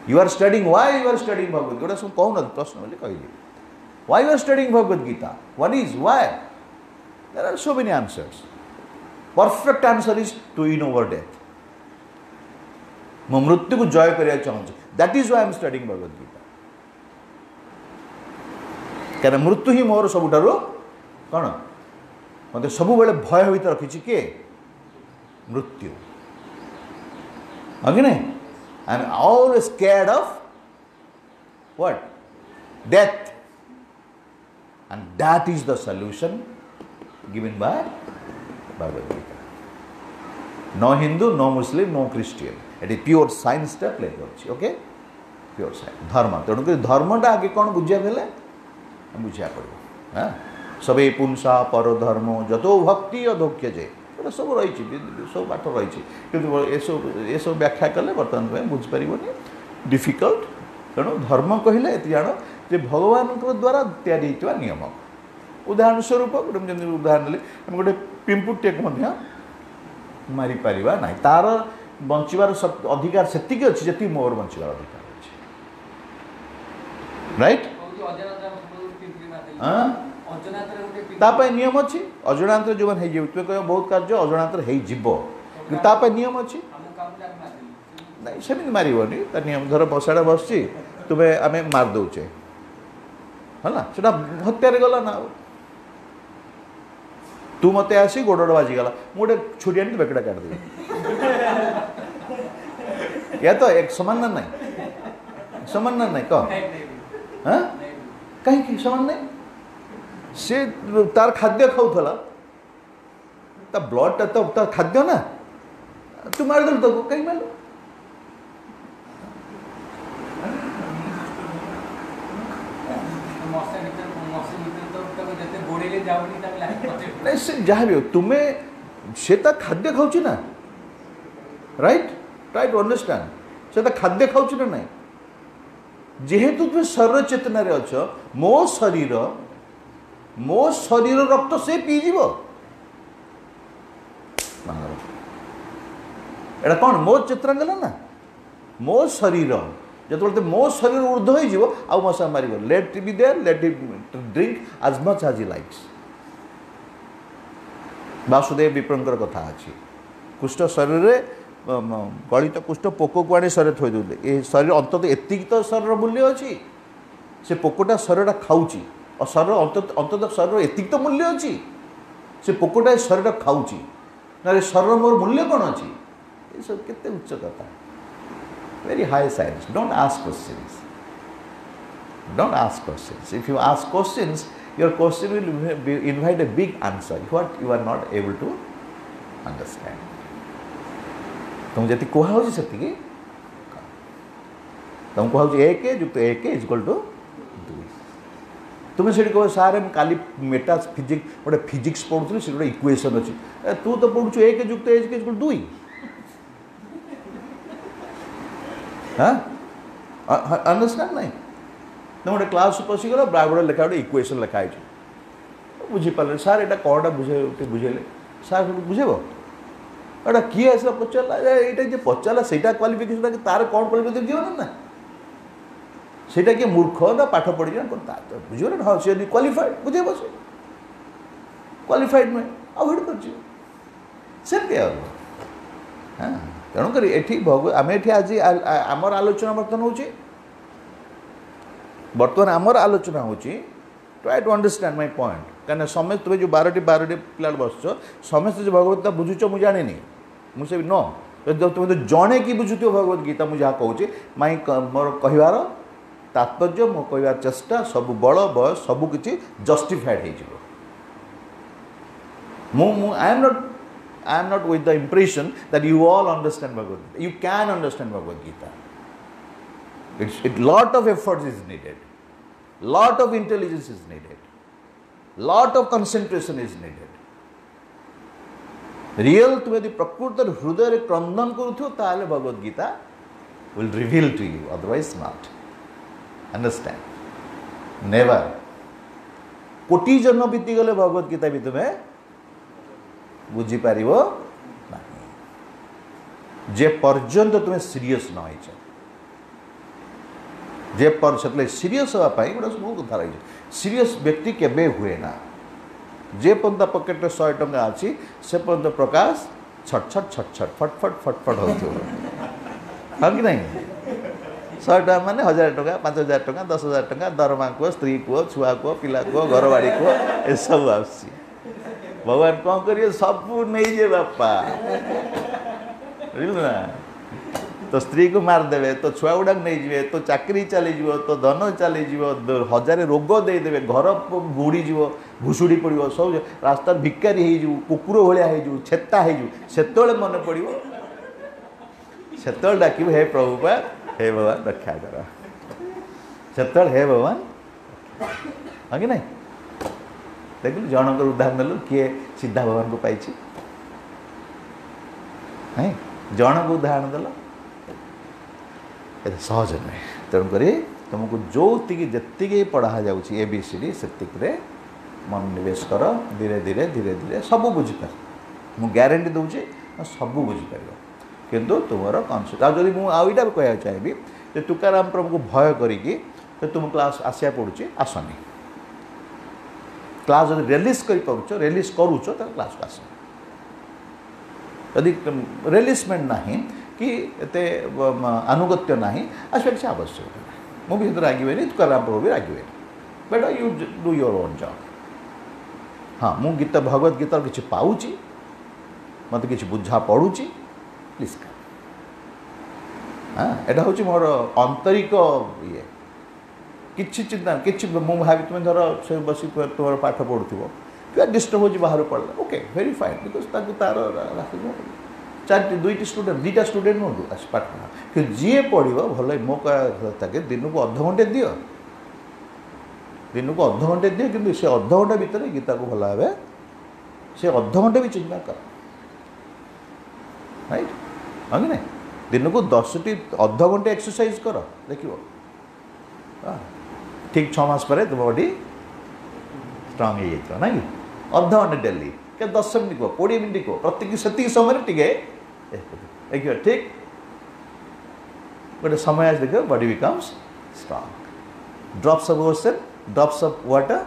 You are studying, why you are studying Bhagavad Gita? सब कहून प्रश्न बोले कहली. Why you are studying Bhagavad Gita? One is why? There are so many answers. Perfect answer is to win over death. मैं मृत्यु को जय करिया चाहूँ. That is why I am studying Bhagavad Gita. क्या मृत्यु ही मोर सबुठारो कौन मत सब बेले भय भीतर रखी किए मृत्यु आगे नहीं I am always scared of what death and that is the solution given by Bhagavad Gita no Hindu no Muslim no Christian it is pure science टा प्ले कर ओके प्योर साइंस धर्म तेणुक धर्मटा आगे कौन बुझा गले बुझा पड़ो हाँ सबे पुंसा पर धर्म जतो भक्ति अधोक्य जे सब रही सब पाठ रही कि सब व्याख्या कले बर्तमान बुझीपर डिफिकल्ट तेणु धर्म कहले ये जान जे भगवान द्वारा तैयारी नियम उदाहरण स्वरूप गोटे उदाहरण आम गोटे पिंपुटे को मारी पारिबा ना तार बंचार अधिकार सेतिक अच्छी जी मोर बंचार अधिकार अच्छे राइट तापाई नियम अच्छी अजणांत जो मैंने तुम कह बहुत कार्य अजणांत हो नियम अच्छी नहीं सेमती मारनी नियम धर बसाड़ा बस तुम्हें आम मार दौचे है हत्यार गला ना तू मत आसी गोड़ बाजिगला मुझे छुरी आनी बेकड़ा काटदेवी या तो एक समान ना नहीं समान ना नहीं कह हाँ कहीं समान नहीं से तार खाद्य खाऊला ता ब्लड तो तार खाद्य ना तू मारदेल तो कहीं मार नहीं से जहाँ भी हो तुम्हें से खाद्य खाऊँ ना राइट ट्राई टू अंडरस्टैंड से खाद्य खाऊँ ना नहीं जेहेतु तुम शरीर चेतना रे अछ मो शरीर रक्त से पीजीव एटा कौन मो चेतना गला ना मो शरीर जो मो शरीर ऊर्ध्व हो मशा मार let be there let drink as much as he likes Vasudev विप्रंकर कथा अच्छी कुष्ठ शरीर गलित कुष्ठ पोक को आने शरीर थोड़ी दे ये शरीर अंतत एतिक तो शरीर मूल्य अच्छी से पोकटा शरीरटा खाऊँगी और शरीर अंतत शरीर एतिक तो मूल्य अच्छी से पोकटा शरीर खाऊँगी ना शरीर मोर मूल्य कौन अच्छी ये सब केते उच्च कथा very high science don't ask questions don't ask questions if you ask questions your question will invite a big answer what you are not able to understand तुम जति कहा से तुम कह एक युक्त एक इज इक्वल टू 2 तुम्हें से कह सारे काली मेटा फिजिक्स गोटे फिजिक्स पढ़ुली से गोटे इक्वेशन अच्छी तू तो पढ़ु एक युक्त एक इज इक्वल 2 हाँ अंडरस्टैंड नहीं तुम गोटे क्लास पशिगल ब्राइबड़ लेखा गोटे इक्वेशन लिखाई बुझीपारे सार यहाँ कौटा बुझे बुझेले सार बुझेब एटा किए आस पचारा ये पचारा से क्वालिफिकेशन तार कौन क्वालिफिकेशन जीवन ना से किए मूर्ख ना पाठ पढ़ी ना बुझे हाँ सी क्वालिफाइड बुझे से क्वालिफाइड नुहे आउट कर हाँ तेणुक ये आम ये आज आमर आलोचना बर्तमान हो बर्तमान आमर आलोचना हो try to understand my point कहीं समस्त तुम जो 12 पिला बस समस्त जो भगवत गीता बुझुच मुझे जानी मुझे नो तुम तो जड़े कि बुझुथ भगवत गीता मुझे जहाँ कहूँ माई मोर कहबार तात्पर्य मो कहबार चेष्टा सब बल बयस सबकि जस्टिफाइड हो I am not with the impression that you all understand Bhagavad Gita you can understand Bhagavad Gita It lot of effort is needed, lot of intelligence is needed, lot of concentration is needed. Real तुम यदि प्रकृत हृदय क्रंदन करुथो ताले Bhagavad Gita will reveal to you, otherwise not. Understand? Never. कोटि जन्म बीती गले भगवत गीता भी तुम्हें बुझी पारिबो नाही जे पर्यंत तुम्हें सीरियस न होइछ जे पर से सीरीयस हाँपाई गोटे सब कथा रही सीरीयस व्यक्ति केबे हुए ना जे पर्यंत पकेट 100 टंका अच्छी से पर्यंत प्रकाश छट छट छट छट फटफट फटफट हो हाँ कि नहीं 100 टका माने 1000 टका 5000 टका 10,000 टका दरमा को स्त्री को छुआ को पिला को घरवाड़ी को ये सब आसी भगवान कौन करिए सब नहीं जे बापा बुझल ना तो स्त्री को मारदेवे तो छुआ गुड़ाक नहीं जाए तो चाकरी चलीज तो धन चलीज 1000 रोग देदेवे घर बुड़ीज भुशुड़ी पड़ो सब रास्ता भिकारी हो कुकुर भाया हो छेता हो मन पड़ो से डाक हे प्रभुपा हे भगवान रक्षा कर से हे भगवान हाँ कि नहीं देख जनक उदाहरण नेलु किए सीधा भगवान को पाई जनक उदाहरण देल ये सहज नुहे तेणुक तुमको जो जी पढ़ा जाऊँगी ABCD से मन निवेश कर धीरे धीरे धीरे धीरे सब बुझीपार मु ग्यारंटी दूचे सब बुझीपार किंतु तुम कनसेप्ट आदि मुझा भी कह चाहिए कि तुकाराम प्रभु को भय करी तुम क्लास आसिया पड़ुची आसनी क्लास जब रिलीज कर रिलीज करुच तो क्लास को आस यदि रिलीजमेंट ना कि एते अनुगत्य ना आसवा किसी आवश्यकता ना मुझे भी रागे तुकाराम प्रभु भी रागे but you do your own job हाँ मु गीता भगवत गीता किसी पाऊँची मत कि बुझा पड़ुची प्लीज कर हाँ यहाँ हूँ मोर आंतरिक ये किसी चिंता कि मुझे तुम धर से बस तुम पाठ पढ़ुव क्या डिस्टर्ब हो बाहर पढ़ला ओके वेरी फाइन बिकज तार चार दुईटी स्टूडेंट दीटा स्टूडेंट नुहतु पाठ पढ़ा कि जी पढ़ो भल मो कह दिन को अध घंटे दि दिन को अध घंटे दि कि से अध घंटा भितर गीता को भल भाव से अध घंटे भी चिंता कर राइट हाँ कि नहीं दिन को 10टी अध घंटे एक्सरसाइज कर देख ठीक 6 मास पर तुम बॉडी स्ट्रांग हो जाए ना कि अध घंटे डेली क्या 10 मिनट को 20 मिनट को प्रत्येक से समय देखिए ठीक गोटे समय देख body becomes strong drops of ocean drops of water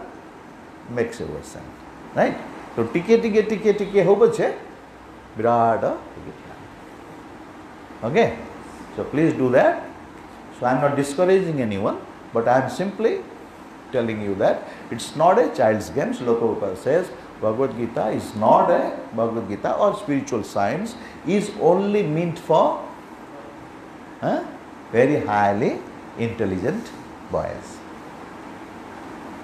makes a ocean right तो टिके टिके टिके टिके हो पछे Virat okay so please do that so I am not discouraging anyone but I am simply telling you that it's not a child's game. Srila Prabhupada says Bhagavad Gita is not a Bhagavad Gita or spiritual science is only meant for very highly intelligent boys.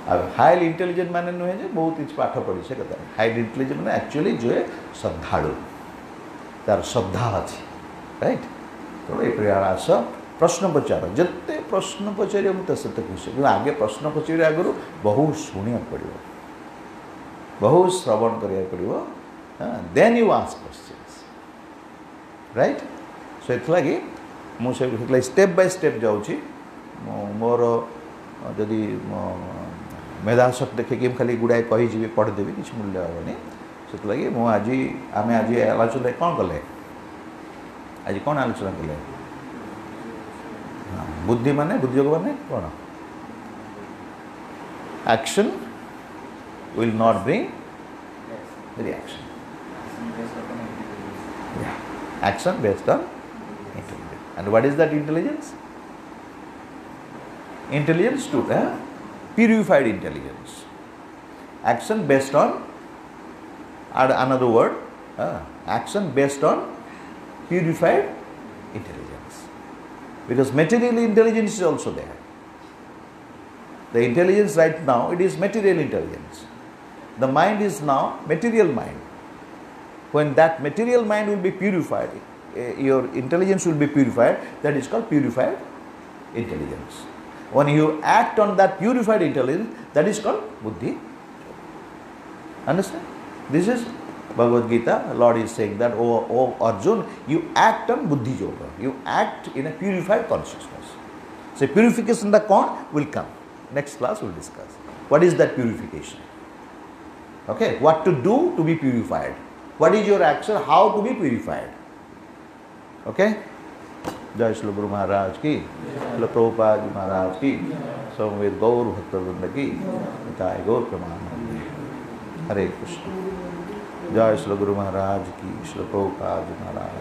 अब highly intelligent माने नुहे जे बहुत किसी पाठ पढ़ी से कथा highly intelligent माने एक्चुअली जो है श्रद्धालु तार श्रद्धा अच्छी राइट तो ये आस प्रश्न पचार जिते प्रश्न पचारे मुझे से खुशी कि आगे प्रश्न पचारे आगु बहुत शुणा पड़ो बहुत श्रवण करा पड़ो then you ask questions right so ये मुझे स्टेप बाय स्टेप जाऊँगी मोर जदि मेधाशक्ति देखिए खाली गुड़ाए कहीजी पढ़ीदेवी किसी मूल्य हेनी से मुझे आम आज आलोचना कौन कले आज कौन आलोचना कले बुद्धि माने बुद्धियोग माने कौन action will not bring reaction action based on intelligence and what is that intelligence intelligence to purified intelligence action based on add another word action based on purified intelligence because material intelligence is also there the intelligence right now it is material intelligence the mind is now material mind when that material mind will be purified your intelligence will be purified that is called purified intelligence. When you act on that purified intelligence, that is called buddhi. Understand? This is Bhagavad Gita. Lord is saying that, oh Arjun, you act on buddhi yoga. You act in a purified consciousness. So purification the con will come. Next class we will discuss. What is that purification? Okay, what to do to be purified? What is your action? How to be purified? Okay? जय श्री गुरु महाराज की, श्री प्रभुपाद जी महाराज की, समवेत गौर भक्तवृंद की, निताय गौर प्रमाण। हरे कृष्ण। जय श्री गुरु महाराज की, श्री प्रभुपाद जी महाराज